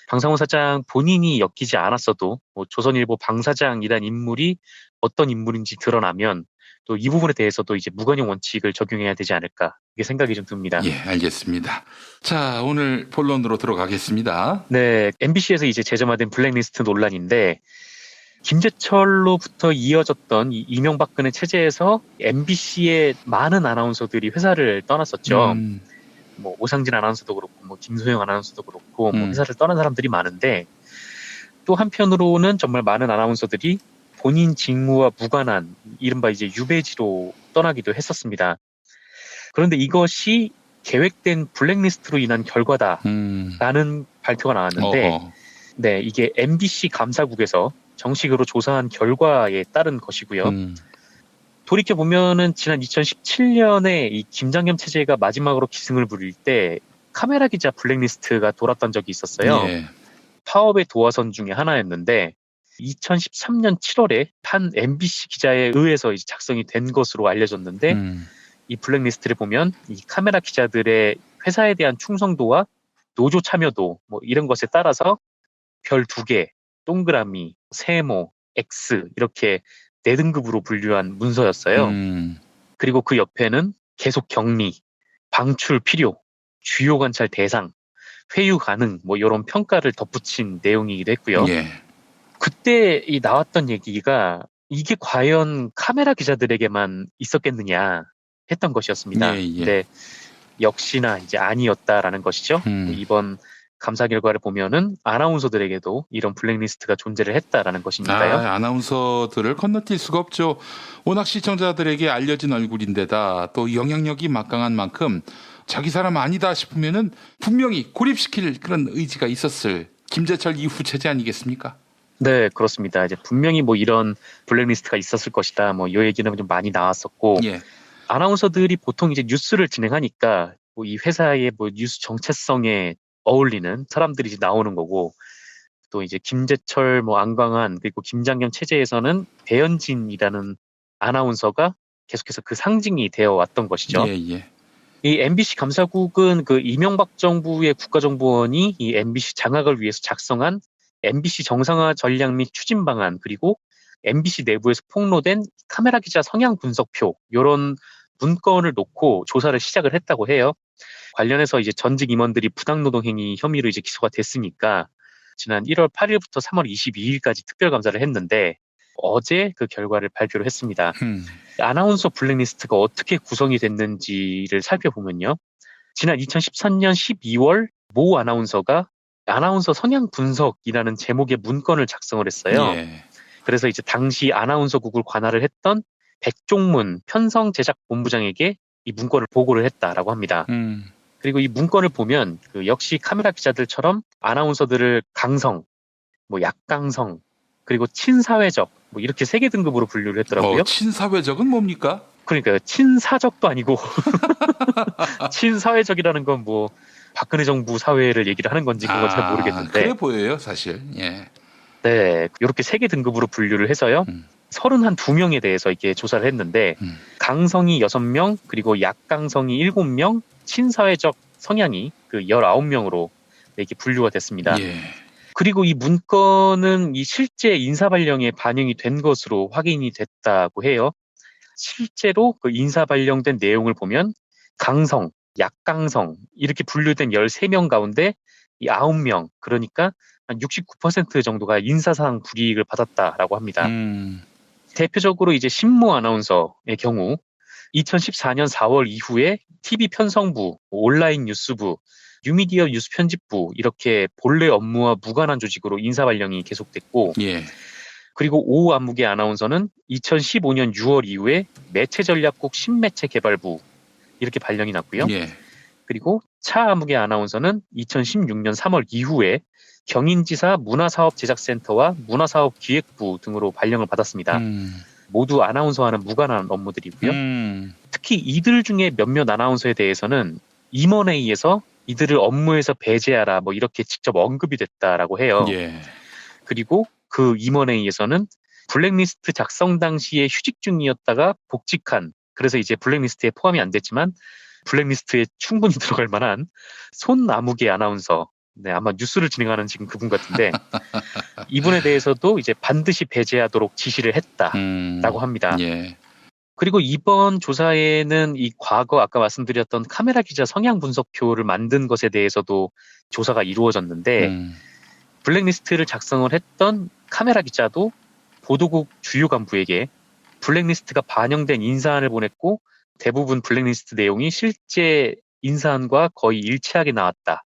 방상훈 사장 본인이 엮이지 않았어도 뭐 조선일보 방사장이란 인물이 어떤 인물인지 드러나면 또 이 부분에 대해서도 이제 무관용 원칙을 적용해야 되지 않을까 이게 생각이 좀 듭니다. 예, 알겠습니다. 자, 오늘 본론으로 들어가겠습니다. 네, MBC에서 이제 재점화된 블랙리스트 논란인데 김재철로부터 이어졌던 이 이명박근혜 체제에서 MBC의 많은 아나운서들이 회사를 떠났었죠. 뭐 오상진 아나운서도 그렇고 뭐 김소영 아나운서도 그렇고 뭐 회사를 떠난 사람들이 많은데 또 한편으로는 정말 많은 아나운서들이 본인 직무와 무관한 이른바 이제 유배지로 떠나기도 했었습니다. 그런데 이것이 계획된 블랙리스트로 인한 결과다라는 발표가 나왔는데 네, 이게 MBC 감사국에서 정식으로 조사한 결과에 따른 것이고요. 돌이켜 보면은 지난 2017년에 이 김장겸 체제가 마지막으로 기승을 부릴 때 카메라 기자 블랙리스트가 돌았던 적이 있었어요. 파업의 도화선 중에 하나였는데 2013년 7월에 한 MBC 기자에 의해서 이제 작성이 된 것으로 알려졌는데 이 블랙리스트를 보면 이 카메라 기자들의 회사에 대한 충성도와 노조 참여도 뭐 이런 것에 따라서 별 2개, 동그라미, 세모, X 이렇게 4등급으로 분류한 문서였어요. 그리고 그 옆에는 계속 격리, 방출 필요, 주요 관찰 대상, 회유 가능 뭐 이런 평가를 덧붙인 내용이기도 했고요. 그때 이 나왔던 얘기가 이게 과연 카메라 기자들에게만 있었겠느냐 했던 것이었습니다. 근데 역시나 이제 아니었다라는 것이죠. 이번 감사 결과를 보면은 아나운서들에게도 이런 블랙리스트가 존재를 했다라는 것이니까요. 아나운서들을 건너뛸 수가 없죠. 워낙 시청자들에게 알려진 얼굴인데다 또 영향력이 막강한 만큼 자기 사람 아니다 싶으면은 분명히 고립시킬 그런 의지가 있었을 김재철 이후 체제 아니겠습니까? 네, 그렇습니다. 이제 분명히 뭐 이런 블랙리스트가 있었을 것이다. 뭐 이 얘기는 좀 많이 나왔었고 아나운서들이 보통 이제 뉴스를 진행하니까 뭐 이 회사의 뭐 뉴스 정체성에 어울리는 사람들이 이제 나오는 거고 또 이제 김재철, 뭐 안광한 그리고 김장겸 체제에서는 배현진이라는 아나운서가 계속해서 그 상징이 되어 왔던 것이죠. 이 MBC 감사국은 그 이명박 정부의 국가정보원이 이 MBC 장악을 위해서 작성한 MBC 정상화 전략 및 추진 방안 그리고 MBC 내부에서 폭로된 카메라 기자 성향 분석표 이런 문건을 놓고 조사를 시작을 했다고 해요. 관련해서 이제 전직 임원들이 부당노동 행위 혐의로 이제 기소가 됐으니까 지난 1월 8일부터 3월 22일까지 특별감사를 했는데 어제 그 결과를 발표를 했습니다. 아나운서 블랙리스트가 어떻게 구성이 됐는지를 살펴보면요. 지난 2013년 12월 모 아나운서가 아나운서 성향 분석이라는 제목의 문건을 작성을 했어요. 그래서 이제 당시 아나운서국을 관할을 했던 백종문 편성 제작 본부장에게 이 문건을 보고를 했다라고 합니다. 그리고 이 문건을 보면 그 역시 카메라 기자들처럼 아나운서들을 강성, 뭐 약강성, 그리고 친사회적 뭐 이렇게 3개 등급으로 분류를 했더라고요. 친사회적은 뭡니까? 그러니까 친사적도 아니고 친사회적이라는 건 뭐 박근혜 정부 사회를 얘기를 하는 건지 그건 잘 모르겠는데. 그래 보여요, 사실. 네, 이렇게 3개 등급으로 분류를 해서요. 32명에 대해서 이렇게 조사를 했는데 강성이 6명, 그리고 약강성이 7명, 친사회적 성향이 그 19명으로 이렇게 분류가 됐습니다. 그리고 이 문건은 이 실제 인사발령에 반영이 된 것으로 확인이 됐다고 해요. 실제로 그 인사발령된 내용을 보면 강성, 약강성 이렇게 분류된 13명 가운데 이 9명, 그러니까 한 69% 정도가 인사상 불이익을 받았다라고 합니다. 대표적으로 이제 신모 아나운서의 경우 2014년 4월 이후에 TV 편성부, 온라인 뉴스부, 뉴미디어 뉴스 편집부 이렇게 본래 업무와 무관한 조직으로 인사 발령이 계속됐고 그리고 오 안무개 아나운서는 2015년 6월 이후에 매체전략국 신매체개발부 이렇게 발령이 났고요. 그리고 차 안무개 아나운서는 2016년 3월 이후에 경인지사 문화사업제작센터와 문화사업기획부 등으로 발령을 받았습니다. 모두 아나운서와는 무관한 업무들이고요. 특히 이들 중에 몇몇 아나운서에 대해서는 임원회의에서 이들을 업무에서 배제하라 뭐 이렇게 직접 언급이 됐다라고 해요. 예. 그리고 그 임원에 의해서는 블랙리스트 작성 당시에 휴직 중이었다가 복직한, 그래서 이제 블랙리스트에 포함이 안 됐지만 블랙리스트에 충분히 들어갈 만한 손아무개 아나운서, 네, 아마 뉴스를 진행하는 지금 그분 같은데 이분에 대해서도 이제 반드시 배제하도록 지시를 했다라고 합니다. 예. 그리고 이번 조사에는 이 과거 아까 말씀드렸던 카메라 기자 성향 분석표를 만든 것에 대해서도 조사가 이루어졌는데 블랙리스트를 작성을 했던 카메라 기자도 보도국 주요 간부에게 블랙리스트가 반영된 인사안을 보냈고 대부분 블랙리스트 내용이 실제 인사안과 거의 일치하게 나왔다.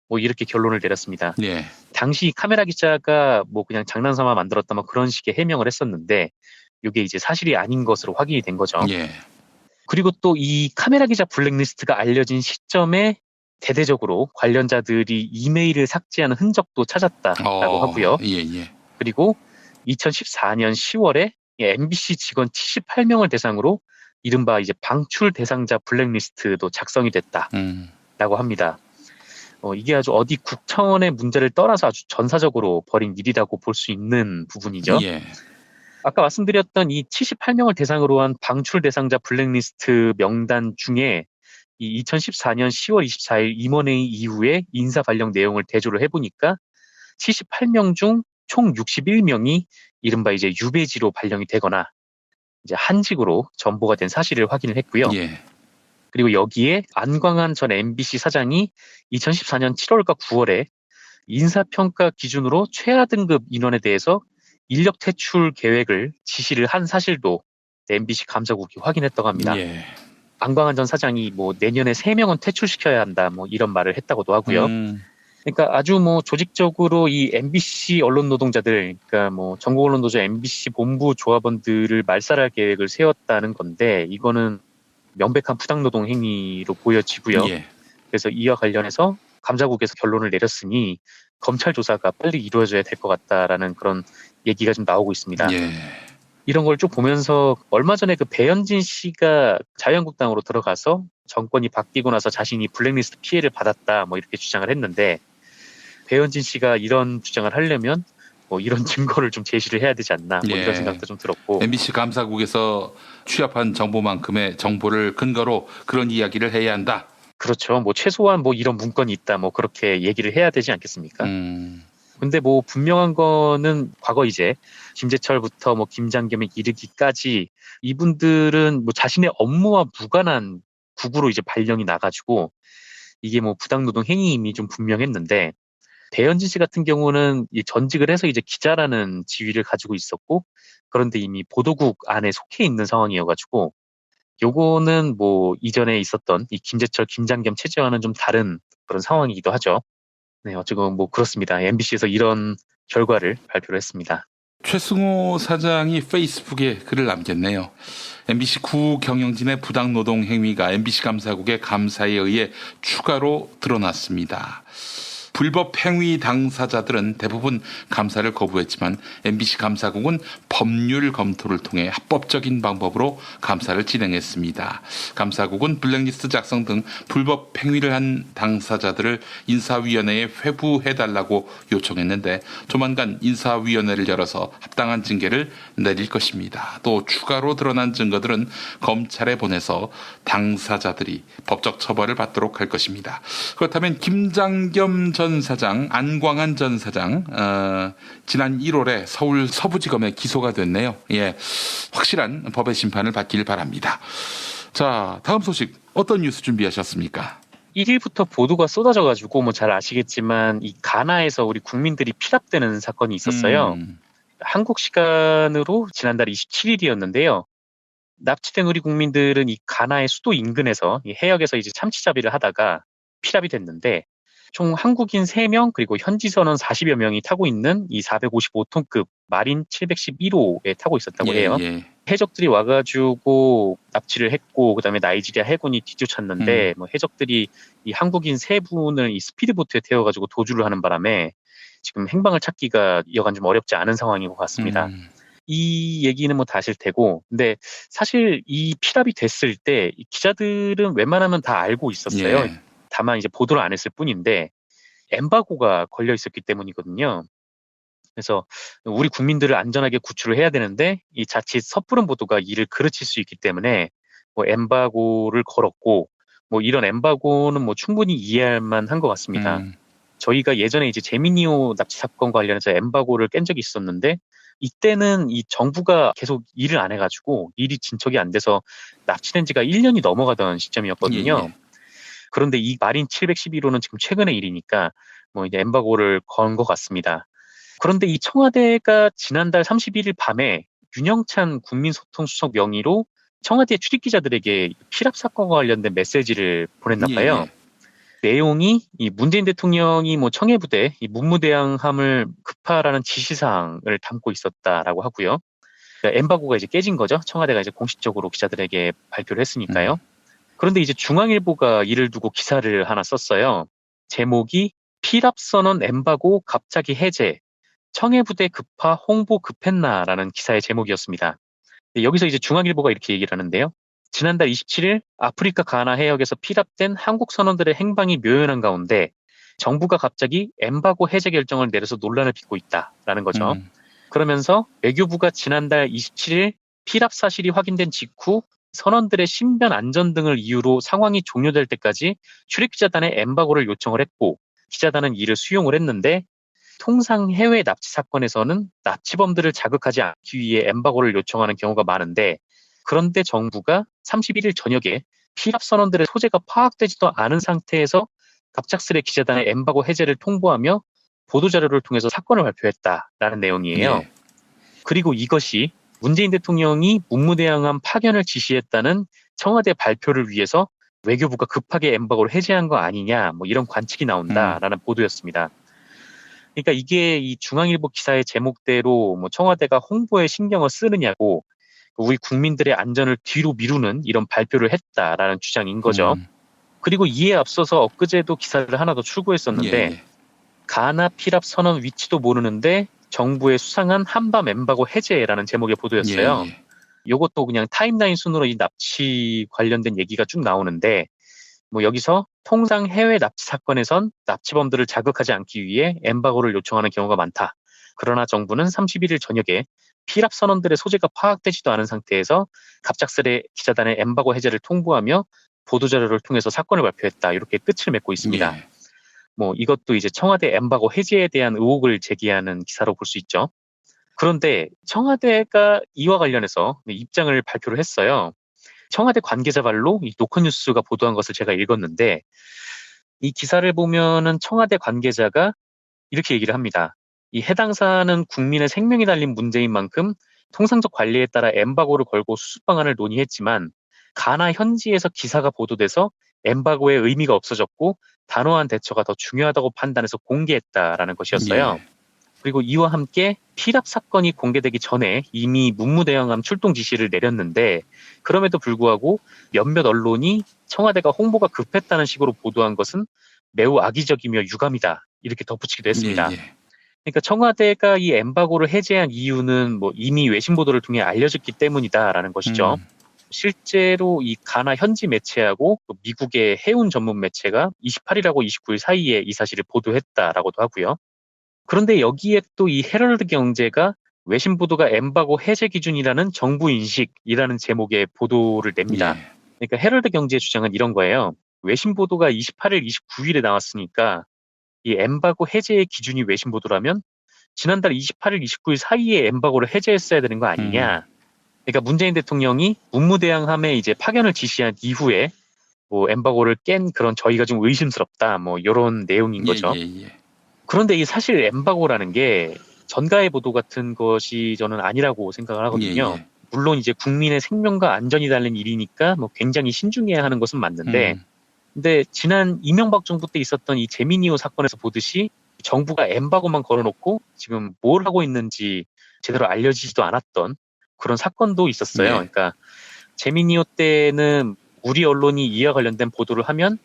뭐 이렇게 결론을 내렸습니다. 예. 당시 카메라 기자가 뭐 그냥 장난삼아 만들었다 뭐 그런 식의 해명을 했었는데 이게 이제 사실이 아닌 것으로 확인이 된 거죠. 예. 그리고 또 이 카메라 기자 블랙리스트가 알려진 시점에 대대적으로 관련자들이 이메일을 삭제하는 흔적도 찾았다라고 하고요. 예. 그리고 2014년 10월에 MBC 직원 78명을 대상으로 이른바 이제 방출 대상자 블랙리스트도 작성이 됐다라고 합니다. 이게 아주 어디 국정원의 문제를 떠나서 아주 전사적으로 벌인 일이라고 볼 수 있는 부분이죠. 예. 아까 말씀드렸던 이 78명을 대상으로 한 방출 대상자 블랙리스트 명단 중에 이 2014년 10월 24일 임원회의 이후에 인사 발령 내용을 대조를 해보니까 78명 중 총 61명이 이른바 이제 유배지로 발령이 되거나 이제 한직으로 전보가 된 사실을 확인을 했고요. 예. 그리고 여기에 안광한 전 MBC 사장이 2014년 7월과 9월에 인사평가 기준으로 최하 등급 인원에 대해서 인력 퇴출 계획을 지시를 한 사실도 MBC 감사국이 확인했다고 합니다. 예. 안광한 전 사장이 뭐 내년에 3명은 퇴출시켜야 한다 뭐 이런 말을 했다고도 하고요. 그러니까 아주 뭐 조직적으로 이 MBC 언론 노동자들, 그러니까 뭐 전국언론노조 MBC 본부 조합원들을 말살할 계획을 세웠다는 건데 이거는 명백한 부당노동 행위로 보여지고요. 예. 그래서 이와 관련해서 감사국에서 결론을 내렸으니 검찰 조사가 빨리 이루어져야 될 것 같다라는 그런 얘기가 좀 나오고 있습니다. 예. 이런 걸 쭉 보면서 얼마 전에 그 배현진 씨가 자유한국당으로 들어가서 정권이 바뀌고 나서 자신이 블랙리스트 피해를 받았다 뭐 이렇게 주장을 했는데 배현진 씨가 이런 주장을 하려면 뭐 이런 증거를 좀 제시를 해야 되지 않나 뭐 이런 생각도 좀 들었고 MBC 감사국에서 취합한 정보만큼의 정보를 근거로 그런 이야기를 해야 한다. 그렇죠. 뭐 최소한 뭐 이런 문건이 있다 뭐 그렇게 얘기를 해야 되지 않겠습니까? 근데 뭐 분명한 거는 과거 이제 김재철부터 뭐 김장겸에 이르기까지 이분들은 뭐 자신의 업무와 무관한 국으로 이제 발령이 나가지고 이게 뭐 부당노동 행위임이 좀 분명했는데 배현진 씨 같은 경우는 이 전직을 해서 이제 기자라는 지위를 가지고 있었고 그런데 이미 보도국 안에 속해 있는 상황이어가지고 요거는 뭐 이전에 있었던 이 김재철, 김장겸 체제와는 좀 다른 그런 상황이기도 하죠. 네, 어쨌건 뭐 그렇습니다. MBC에서 이런 결과를 발표를 했습니다. 최승호 사장이 페이스북에 글을 남겼네요. MBC 구 경영진의 부당노동 행위가 MBC 감사국의 감사에 의해 추가로 드러났습니다. 불법 행위 당사자들은 대부분 감사를 거부했지만 MBC 감사국은 법률 검토를 통해 합법적인 방법으로 감사를 진행했습니다. 감사국은 블랙리스트 작성 등 불법 행위를 한 당사자들을 인사위원회에 회부해달라고 요청했는데 조만간 인사위원회를 열어서 합당한 징계를 내릴 것입니다. 또 추가로 드러난 증거들은 검찰에 보내서 당사자들이 법적 처벌을 받도록 할 것입니다. 그렇다면 김장겸 전 사장, 안광한 전 사장 지난 1월에 서울 서부지검에 기소가 됐네요. 예, 확실한 법의 심판을 받길 바랍니다. 자, 다음 소식 어떤 뉴스 준비하셨습니까? 1일부터 보도가 쏟아져가지고 뭐 잘 아시겠지만 이 가나에서 우리 국민들이 피랍되는 사건이 있었어요. 한국 시간으로 지난달 27일이었는데요. 납치된 우리 국민들은 이 가나의 수도 인근에서 이 해역에서 이제 참치잡이를 하다가 피랍이 됐는데 총 한국인 3명 그리고 현지 선원 40여 명이 타고 있는 이 455톤급 마린 711호에 타고 있었다고 해요. 예. 해적들이 와가지고 납치를 했고 그다음에 나이지리아 해군이 뒤쫓았는데 뭐 해적들이 이 한국인 3분을 이 스피드보트에 태워가지고 도주를 하는 바람에 지금 행방을 찾기가 여간 좀 어렵지 않은 상황인 것 같습니다. 이 얘기는 뭐 다 아실 테고 근데 사실 이 피랍이 됐을 때 이 기자들은 웬만하면 다 알고 있었어요. 다만 이제 보도를 안 했을 뿐인데 엠바고가 걸려 있었기 때문이거든요. 그래서 우리 국민들을 안전하게 구출을 해야 되는데 이 자칫 섣부른 보도가 이를 그르칠 수 있기 때문에 뭐 엠바고를 걸었고 뭐 이런 엠바고는 뭐 충분히 이해할 만한 것 같습니다. 저희가 예전에 이제 제미니오 납치 사건 관련해서 엠바고를 깬 적이 있었는데 이때는 이 정부가 계속 일을 안 해가지고 일이 진척이 안 돼서 납치된 지가 1년이 넘어가던 시점이었거든요. 그런데 이 마린 711호는 지금 최근의 일이니까 뭐 이제 엠바고를 건 것 같습니다. 그런데 이 청와대가 지난달 31일 밤에 윤영찬 국민소통수석 명의로 청와대 출입기자들에게 피랍 사건과 관련된 메시지를 보냈나 봐요. 내용이 이 문재인 대통령이 뭐 청해부대 이 문무대항함을 급파라는 지시사항을 담고 있었다라고 하고요. 그러니까 엠바고가 이제 깨진 거죠. 청와대가 이제 공식적으로 기자들에게 발표를 했으니까요. 그런데 이제 중앙일보가 이를 두고 기사를 하나 썼어요. 제목이 피랍선언 엠바고 갑자기 해제, 청해부대 급파 홍보 급했나라는 기사의 제목이었습니다. 여기서 이제 중앙일보가 이렇게 얘기를 하는데요. 지난달 27일 아프리카 가나 해역에서 피랍된 한국 선원들의 행방이 묘연한 가운데 정부가 갑자기 엠바고 해제 결정을 내려서 논란을 빚고 있다라는 거죠. 그러면서 외교부가 지난달 27일 피랍 사실이 확인된 직후 선원들의 신변 안전 등을 이유로 상황이 종료될 때까지 출입기자단에 엠바고를 요청을 했고 기자단은 이를 수용을 했는데 통상 해외 납치 사건에서는 납치범들을 자극하지 않기 위해 엠바고를 요청하는 경우가 많은데 그런데 정부가 31일 저녁에 피랍 선원들의 소재가 파악되지도 않은 상태에서 갑작스레 기자단에 엠바고 해제를 통보하며 보도자료를 통해서 사건을 발표했다라는 내용이에요. 그리고 이것이 문재인 대통령이 문무대항함 파견을 지시했다는 청와대 발표를 위해서 외교부가 급하게 엠바고를 해제한 거 아니냐 뭐 이런 관측이 나온다라는 보도였습니다. 그러니까 이게 이 중앙일보 기사의 제목대로 뭐 청와대가 홍보에 신경을 쓰느냐고 우리 국민들의 안전을 뒤로 미루는 이런 발표를 했다라는 주장인 거죠. 그리고 이에 앞서서 엊그제도 기사를 하나 더 출고했었는데 가나 피랍 선언 위치도 모르는데 정부의 수상한 한밤 엠바고 해제라는 제목의 보도였어요. 이것도 그냥 타임라인 순으로 이 납치 관련된 얘기가 쭉 나오는데 뭐 여기서 통상 해외 납치 사건에선 납치범들을 자극하지 않기 위해 엠바고를 요청하는 경우가 많다. 그러나 정부는 31일 저녁에 피랍 선원들의 소재가 파악되지도 않은 상태에서 갑작스레 기자단의 엠바고 해제를 통보하며 보도자료를 통해서 사건을 발표했다. 이렇게 끝을 맺고 있습니다. 뭐 이것도 이제 청와대 엠바고 해제에 대한 의혹을 제기하는 기사로 볼 수 있죠. 그런데 청와대가 이와 관련해서 입장을 발표를 했어요. 청와대 관계자 발로 이 노컷뉴스가 보도한 것을 제가 읽었는데 이 기사를 보면은 청와대 관계자가 이렇게 얘기를 합니다. 이 해당 사안은 국민의 생명이 달린 문제인 만큼 통상적 관리에 따라 엠바고를 걸고 수습 방안을 논의했지만 가나 현지에서 기사가 보도돼서 엠바고의 의미가 없어졌고 단호한 대처가 더 중요하다고 판단해서 공개했다라는 것이었어요. 그리고 이와 함께 피랍 사건이 공개되기 전에 이미 문무대항함 출동 지시를 내렸는데 그럼에도 불구하고 몇몇 언론이 청와대가 홍보가 급했다는 식으로 보도한 것은 매우 악의적이며 유감이다. 이렇게 덧붙이기도 했습니다. 그러니까 청와대가 이 엠바고를 해제한 이유는 뭐 이미 외신 보도를 통해 알려졌기 때문이다라는 것이죠. 실제로 이 가나 현지 매체하고 또 미국의 해운 전문 매체가 28일하고 29일 사이에 이 사실을 보도했다라고도 하고요. 그런데 여기에 또 이 헤럴드 경제가 외신 보도가 엠바고 해제 기준이라는 정부 인식이라는 제목의 보도를 냅니다. 그러니까 헤럴드 경제의 주장은 이런 거예요. 외신 보도가 28일, 29일에 나왔으니까 이 엠바고 해제의 기준이 외신 보도라면 지난달 28일, 29일 사이에 엠바고를 해제했어야 되는 거 아니냐. 그러니까 문재인 대통령이 문무대항함에 이제 파견을 지시한 이후에 뭐 엠바고를 깬 그런 저희가 좀 의심스럽다. 뭐 이런 내용인 거죠. 그런데 이 사실 엠바고라는 게 전가의 보도 같은 것이 저는 아니라고 생각을 하거든요. 물론 이제 국민의 생명과 안전이 달린 일이니까 뭐 굉장히 신중해야 하는 것은 맞는데 근데 지난 이명박 정부 때 있었던 이 제미니오 사건에서 보듯이 정부가 엠바고만 걸어놓고 지금 뭘 하고 있는지 제대로 알려지지도 않았던 그런 사건도 있었어요. 그러니까 제미니오 때는 우리 언론이 이와 관련된 보도를 하면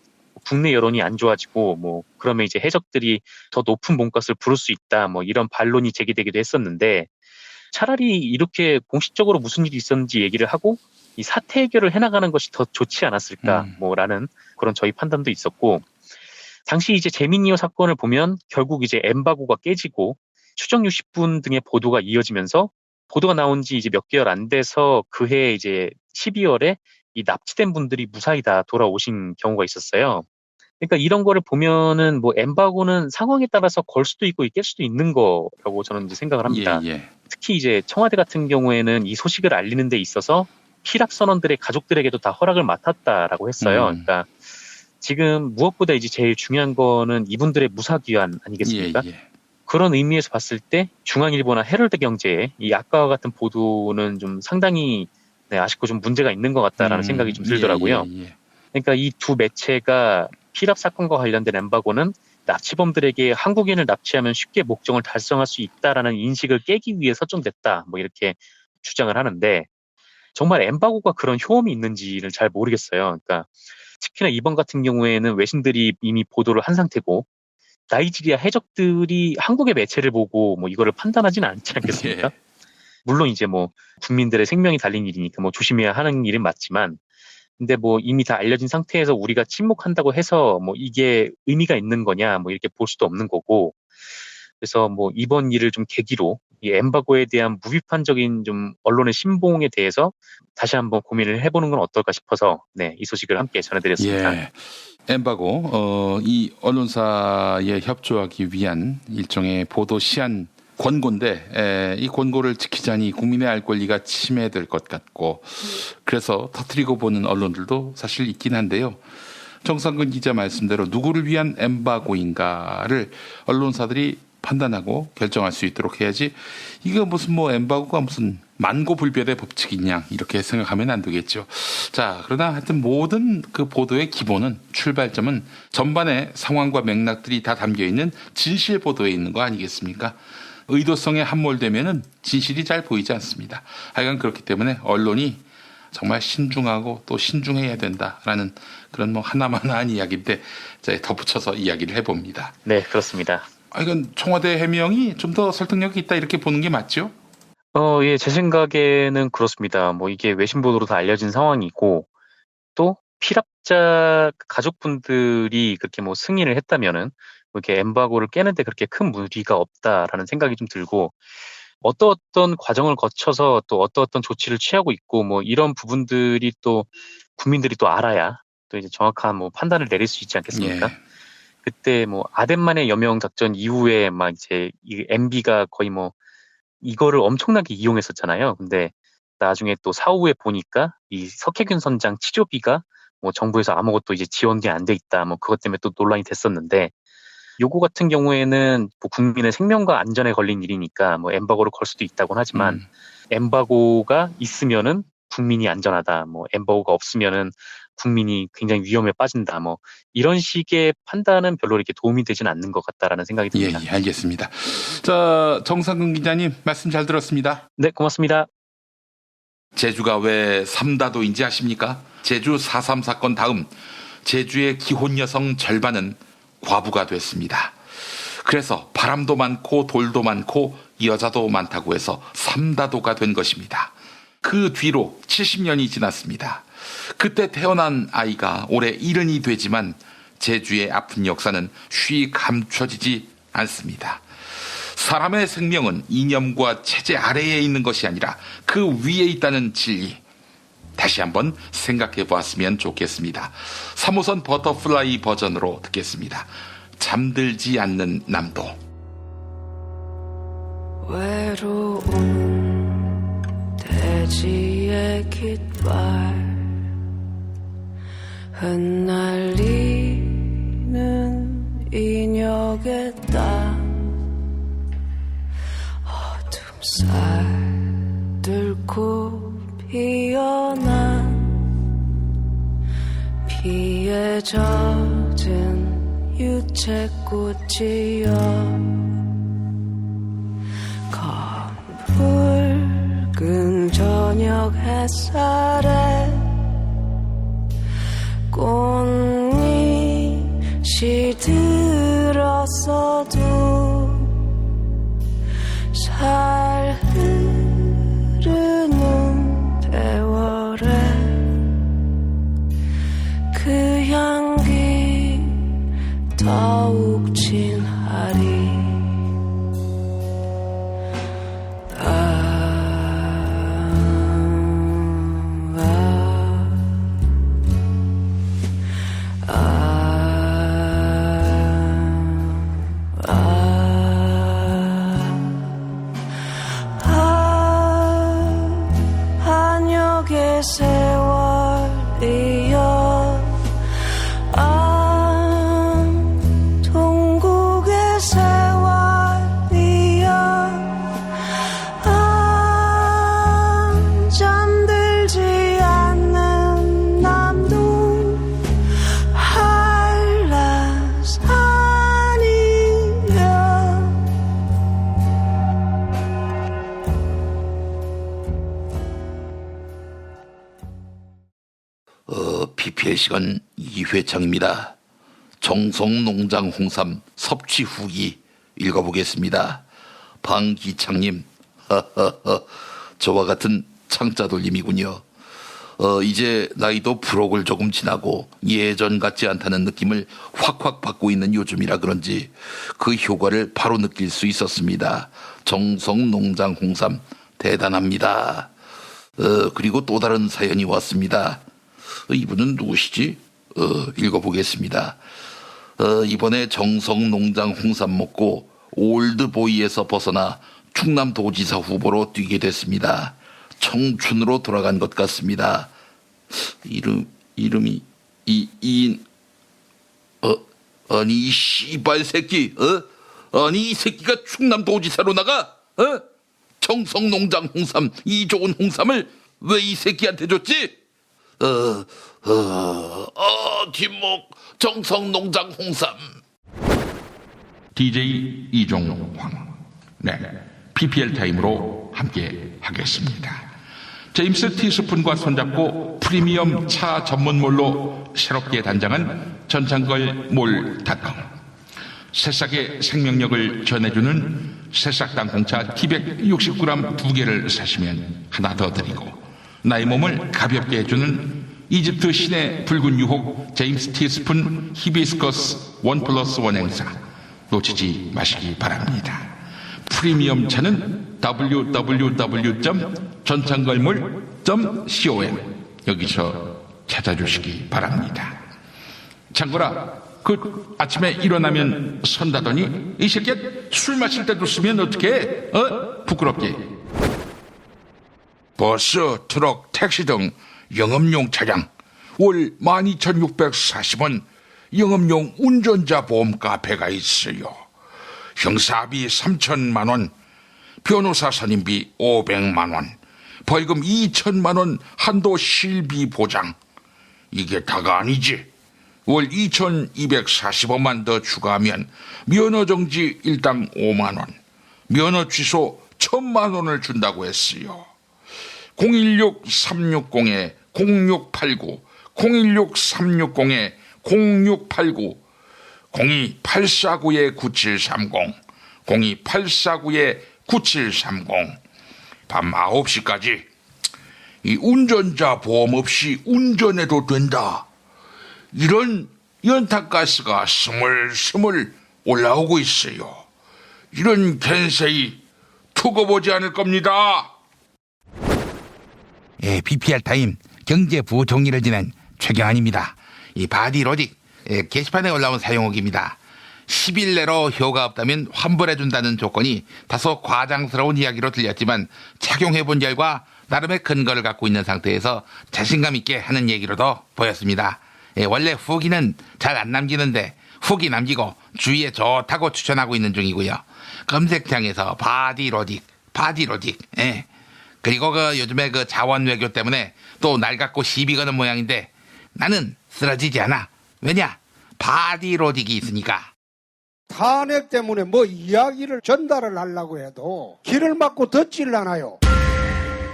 국내 여론이 안 좋아지고 뭐 그러면 이제 해적들이 더 높은 몸값을 부를 수 있다 뭐 이런 반론이 제기되기도 했었는데 차라리 이렇게 공식적으로 무슨 일이 있었는지 얘기를 하고 이 사태 해결을 해나가는 것이 더 좋지 않았을까 뭐라는 그런 저희 판단도 있었고 당시 이제 재민이어 사건을 보면 결국 이제 엠바고가 깨지고 추정 60분 등의 보도가 이어지면서 보도가 나온 지 이제 몇 개월 안 돼서 그해 이제 12월에 이 납치된 분들이 무사히 다 돌아오신 경우가 있었어요. 그러니까 이런 거를 보면은 뭐 엠바고는 상황에 따라서 걸 수도 있고 깰 수도 있는 거라고 저는 이제 생각을 합니다. 특히 이제 청와대 같은 경우에는 이 소식을 알리는 데 있어서 피랍 선원들의 가족들에게도 다 허락을 맡았다라고 했어요. 그러니까 지금 무엇보다 이제 제일 중요한 거는 이분들의 무사귀환 아니겠습니까? 그런 의미에서 봤을 때 중앙일보나 헤럴드 경제의 이 아까와 같은 보도는 좀 상당히 아쉽고 좀 문제가 있는 것 같다라는 생각이 좀 들더라고요. 그러니까 이 두 매체가 피랍 사건과 관련된 엠바고는 납치범들에게 한국인을 납치하면 쉽게 목적을 달성할 수 있다라는 인식을 깨기 위해 설정됐다. 뭐 이렇게 주장을 하는데 정말 엠바고가 그런 효험이 있는지를 잘 모르겠어요. 그러니까 특히나 이번 같은 경우에는 외신들이 이미 보도를 한 상태고 나이지리아 해적들이 한국의 매체를 보고 뭐 이거를 판단하지는 않지 않겠습니까? 물론 이제 뭐 국민들의 생명이 달린 일이니까 뭐 조심해야 하는 일은 맞지만 근데 뭐 이미 다 알려진 상태에서 우리가 침묵한다고 해서 뭐 이게 의미가 있는 거냐 뭐 이렇게 볼 수도 없는 거고 그래서 뭐 이번 일을 좀 계기로 이 엠바고에 대한 무비판적인 좀 언론의 신봉에 대해서 다시 한번 고민을 해보는 건 어떨까 싶어서 이 소식을 함께 전해드렸습니다. 엠바고 이 언론사에 협조하기 위한 일종의 보도 시한 권고인데 이 권고를 지키자니 국민의 알 권리가 침해될 것 같고 그래서 터뜨리고 보는 언론들도 사실 있긴 한데요. 정상근 기자 말씀대로 누구를 위한 엠바고인가를 언론사들이 판단하고 결정할 수 있도록 해야지 이거 무슨 뭐 엠바고가 무슨 만고불변의 법칙이냐 이렇게 생각하면 안 되겠죠. 자, 그러나 하여튼 모든 그 보도의 기본은 출발점은 전반의 상황과 맥락들이 다 담겨있는 진실 보도에 있는 거 아니겠습니까? 의도성에 함몰되면은 진실이 잘 보이지 않습니다. 하여간 그렇기 때문에 언론이 정말 신중하고 또 신중해야 된다라는 그런 뭐 하나만한 이야기인데 제가 덧붙여서 이야기를 해봅니다. 네, 그렇습니다. 이건 청와대 해명이 좀 더 설득력이 있다 이렇게 보는 게 맞죠? 예, 제 생각에는 그렇습니다. 뭐 이게 외신 보도로 다 알려진 상황이고 또 피랍자 가족분들이 그렇게 뭐 승인을 했다면은 이렇게 엠바고를 깨는데 그렇게 큰 무리가 없다라는 생각이 좀 들고 어떤 과정을 거쳐서 또 어떤 조치를 취하고 있고 뭐 이런 부분들이 또 국민들이 또 알아야 또 이제 정확한 뭐 판단을 내릴 수 있지 않겠습니까? 그때 뭐 아덴만의 여명 작전 이후에 막 이제 이 MB가 거의 뭐 이거를 엄청나게 이용했었잖아요. 근데 나중에 또 사후에 보니까 이 석혜균 선장 치료비가 뭐 정부에서 아무것도 이제 지원이 안 돼 있다. 뭐 그것 때문에 또 논란이 됐었는데 요거 같은 경우에는 뭐 국민의 생명과 안전에 걸린 일이니까 뭐 엠바고를 걸 수도 있다고는 하지만 엠바고가 있으면은 국민이 안전하다. 뭐 엠바고가 없으면은 국민이 굉장히 위험에 빠진다. 뭐 이런 식의 판단은 별로 이렇게 도움이 되지는 않는 것 같다라는 생각이 듭니다. 예, 알겠습니다. 자, 정상근 기자님 말씀 잘 들었습니다. 네, 고맙습니다. 제주가 왜 삼다도인지 아십니까? 제주 4.3 사건 다음 제주의 기혼 여성 절반은 과부가 됐습니다. 그래서 바람도 많고 돌도 많고 여자도 많다고 해서 삼다도가 된 것입니다. 그 뒤로 70년이 지났습니다. 그때 태어난 아이가 올해 70이 되지만 제주의 아픈 역사는 쉬이 감춰지지 않습니다. 사람의 생명은 이념과 체제 아래에 있는 것이 아니라 그 위에 있다는 진리. 다시 한번 생각해 보았으면 좋겠습니다. 3호선 버터플라이 버전으로 듣겠습니다. 잠들지 않는 남도. 외로운 대지의 깃발 흩날리는 인역의 땅 어둠 살 뚫고 피어난 피에 젖은 유채꽃이여 검붉은 저녁 햇살에 꽃잎이 들었어도 살 흐르는 대월에 그 향기 더 PPL 시간 이회창입니다. 정성농장 홍삼 섭취 후기 읽어보겠습니다. 방기창님, 저와 같은 창자 돌림이군요. 이제 나이도 불혹을 조금 지나고 예전 같지 않다는 느낌을 확확 받고 있는 요즘이라 그런지 그 효과를 바로 느낄 수 있었습니다. 정성농장 홍삼 대단합니다. 그리고 또 다른 사연이 왔습니다. 이분은 누구시지? 읽어보겠습니다. 이번에 정성농장 홍삼 먹고 올드보이에서 벗어나 충남도지사 후보로 뛰게 됐습니다. 청춘으로 돌아간 것 같습니다. 이름이 아니 이 씨발 새끼, 아니 이 새끼가 충남도지사로 나가? 정성농장 홍삼, 이 좋은 홍삼을 왜 이 새끼한테 줬지? 뒷목 정성농장 홍삼. DJ 이종황. 네, PPL 타임으로 함께 하겠습니다. 제임스 티스푼과 손잡고 프리미엄 차 전문몰로 새롭게 단장한 전창걸 몰닷컴. 새싹의 생명력을 전해주는 새싹당 공차 T160g 2개를 사시면 하나 더 드리고, 나의 몸을 가볍게 해주는 이집트 신의 붉은 유혹 제임스 티스푼 히비스커스 1+1 행사 놓치지 마시기 바랍니다. 프리미엄 차는 www.전창걸몰.com 여기서 찾아주시기 바랍니다. 창거라, 그 아침에 일어나면 선다더니 이 새끼 술 마실 때도 쓰면 어떡해? 부끄럽게. 버스, 트럭, 택시 등 영업용 차량 월 12,640원 영업용 운전자 보험 카페가 있어요. 형사비 3천만 원, 변호사 선임비 500만 원, 벌금 2천만 원 한도 실비 보장. 이게 다가 아니지. 월 2,240원만 더 추가하면 면허정지 일당 5만 원, 면허 취소 1,000만 원을 준다고 했어요. 016-360-0689, 016-360-0689, 02-849-9730, 02-849-9730. 밤 9시까지 이 운전자 보험 없이 운전해도 된다. 이런 연탄가스가 스물스물 올라오고 있어요. 이런 겐세이 두고 보지 않을 겁니다. 예, PPR 타임 경제부 종리를 지낸 최경환입니다. 이 바디로직 게시판에 올라온 사용후기입니다. 10일 내로 효과 없다면 환불해준다는 조건이 다소 과장스러운 이야기로 들렸지만 착용해본 결과 나름의 근거를 갖고 있는 상태에서 자신감 있게 하는 얘기로도 보였습니다. 원래 후기는 잘 안 남기는데 후기 남기고 주위에 좋다고 추천하고 있는 중이고요. 검색창에서 바디로직, 그리고 요즘에 자원 외교 때문에 또 낡았고 시비 거는 모양인데 나는 쓰러지지 않아. 왜냐? 바디로직이 있으니까. 탄핵 때문에 뭐 이야기를 전달을 하려고 해도 길을 막고 듣질 않아요.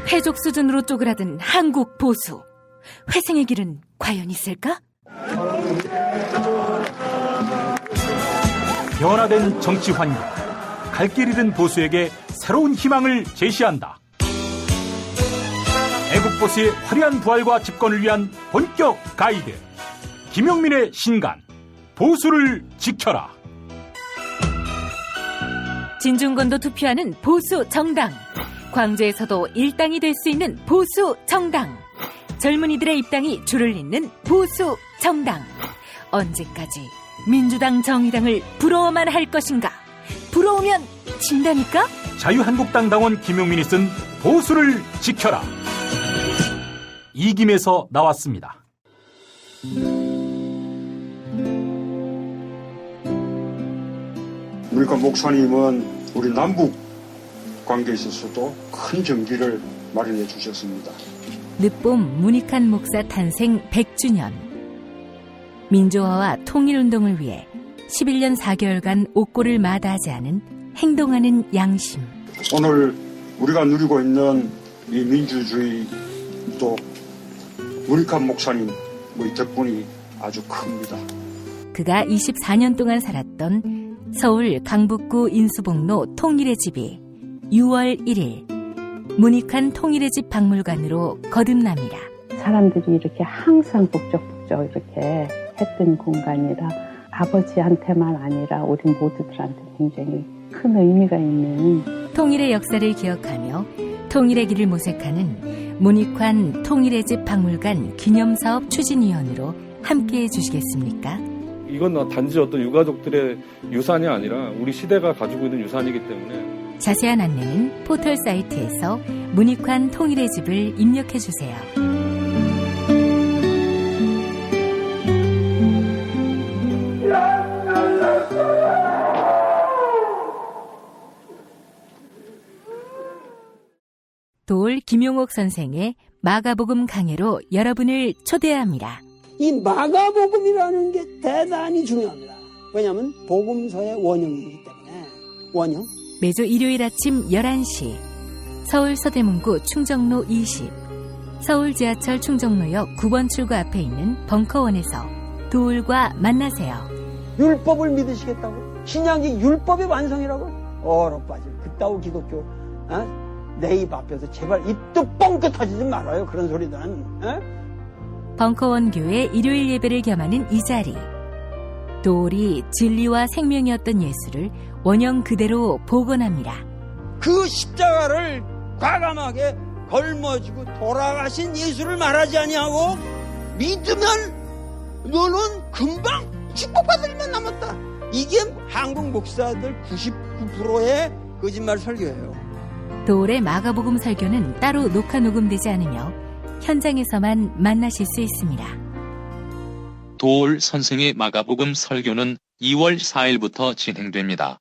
패족 수준으로 쪼그라든 한국 보수. 회생의 길은 과연 있을까? 변화된 정치 환경, 갈 길 잃은 보수에게 새로운 희망을 제시한다. 애국보수의 화려한 부활과 집권을 위한 본격 가이드, 김용민의 신간, 보수를 지켜라. 진중권도 투표하는 보수 정당. 광주에서도 일당이 될 수 있는 보수 정당. 젊은이들의 입당이 줄을 잇는 보수 정당. 언제까지 민주당 정의당을 부러워만 할 것인가? 부러우면 진다니까? 자유한국당 당원 김용민이 쓴 보수를 지켜라. 이김에서 나왔습니다. 우리가 목사님은 우리 남북 관계에 있어서도 큰 정기를 마련해 주셨습니다. 늦봄 문익환 목사 탄생 100주년. 민주화와 통일운동을 위해 11년 4개월간 옥고를 마다하지 않은 행동하는 양심. 오늘 우리가 누리고 있는 이 민주주의 또 문익환 목사님 우리 덕분이 아주 큽니다. 그가 24년 동안 살았던 서울 강북구 인수봉로 통일의 집이 6월 1일 문익환 통일의 집 박물관으로 거듭납니다. 사람들이 이렇게 항상 북적북적 이렇게 했던 공간이라 아버지한테만 아니라 우리 모두들한테 굉장히 큰 의미가 있는 통일의 역사를 기억하며 통일의 길을 모색하는 문익환 통일의 집 박물관 기념사업 추진위원으로 함께해 주시겠습니까? 이건 단지 어떤 유가족들의 유산이 아니라 우리 시대가 가지고 있는 유산이기 때문에 자세한 안내는 포털 사이트에서 문익환 통일의 집을 입력해 주세요. 도올 김용옥 선생의 마가복음 강해로 여러분을 초대합니다. 이 마가복음이라는 게 대단히 중요합니다. 왜냐하면 복음서의 원형이기 때문에 원형. 매주 일요일 아침 11시 서울 서대문구 충정로 20 서울 지하철 충정로역 9번 출구 앞에 있는 벙커원에서 도울과 만나세요. 율법을 믿으시겠다고? 신약이 율법의 완성이라고? 얼어빠질 그따위 기독교 내 입 앞에서 제발 입도 뻥끗 터지지 말아요. 그런 소리들은. 벙커원 교회 일요일 예배를 겸하는 이 자리. 도울이 진리와 생명이었던 예수를 원형 그대로 복원합니다. 그 십자가를 과감하게 걸머지고 돌아가신 예수를 말하지 아니하고 믿으면 너는 금방 축복받을 일만 남았다. 이게 한국 목사들 99%의 거짓말 설교예요. 도울의 마가복음 설교는 따로 녹화 녹음되지 않으며 현장에서만 만나실 수 있습니다. 도울 선생의 마가복음 설교는 2월 4일부터 진행됩니다.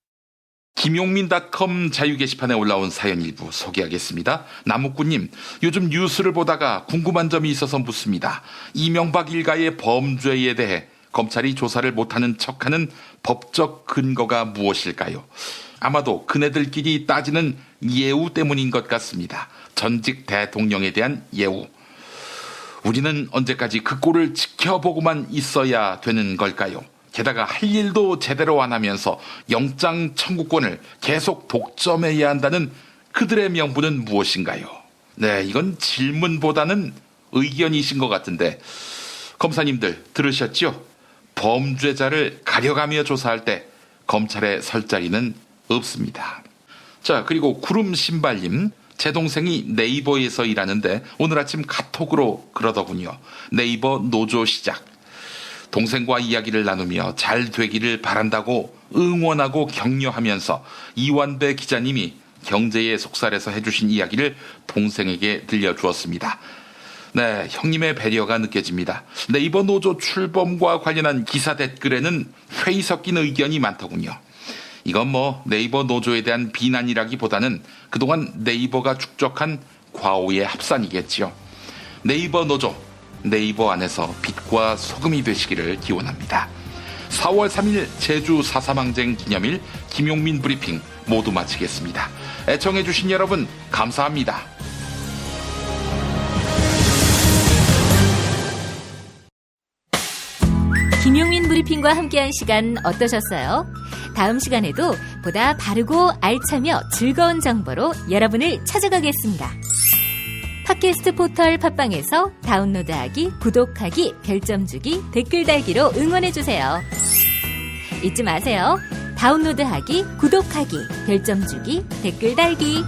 김용민닷컴 자유 게시판에 올라온 사연 일부 소개하겠습니다. 나무꾼님, 요즘 뉴스를 보다가 궁금한 점이 있어서 묻습니다. 이명박 일가의 범죄에 대해 검찰이 조사를 못하는 척하는 법적 근거가 무엇일까요? 아마도 그네들끼리 따지는 예우 때문인 것 같습니다. 전직 대통령에 대한 예우. 우리는 언제까지 그 꼴을 지켜보고만 있어야 되는 걸까요? 게다가 할 일도 제대로 안 하면서 영장 청구권을 계속 독점해야 한다는 그들의 명분은 무엇인가요? 네, 이건 질문보다는 의견이신 것 같은데 검사님들 들으셨죠? 범죄자를 가려가며 조사할 때 검찰에 설 자리는 없습니다. 자, 그리고 구름신발님, 제 동생이 네이버에서 일하는데 오늘 아침 카톡으로 그러더군요. 네이버 노조 시작. 동생과 이야기를 나누며 잘 되기를 바란다고 응원하고 격려하면서 이완배 기자님이 경제에 속살해서 해주신 이야기를 동생에게 들려주었습니다. 네, 형님의 배려가 느껴집니다. 네이버 노조 출범과 관련한 기사 댓글에는 회의 섞인 의견이 많더군요. 이건 네이버 노조에 대한 비난이라기보다는 그동안 네이버가 축적한 과오의 합산이겠지요. 네이버 노조, 네이버 안에서 빛과 소금이 되시기를 기원합니다. 4월 3일 제주 4.3항쟁 기념일 김용민 브리핑 모두 마치겠습니다. 애청해주신 여러분 감사합니다. 김용민 브리핑과 함께한 시간 어떠셨어요? 다음 시간에도 보다 바르고 알차며 즐거운 정보로 여러분을 찾아가겠습니다. 팟캐스트 포털 팟빵에서 다운로드하기, 구독하기, 별점 주기, 댓글 달기로 응원해주세요. 잊지 마세요. 다운로드하기, 구독하기, 별점 주기, 댓글 달기.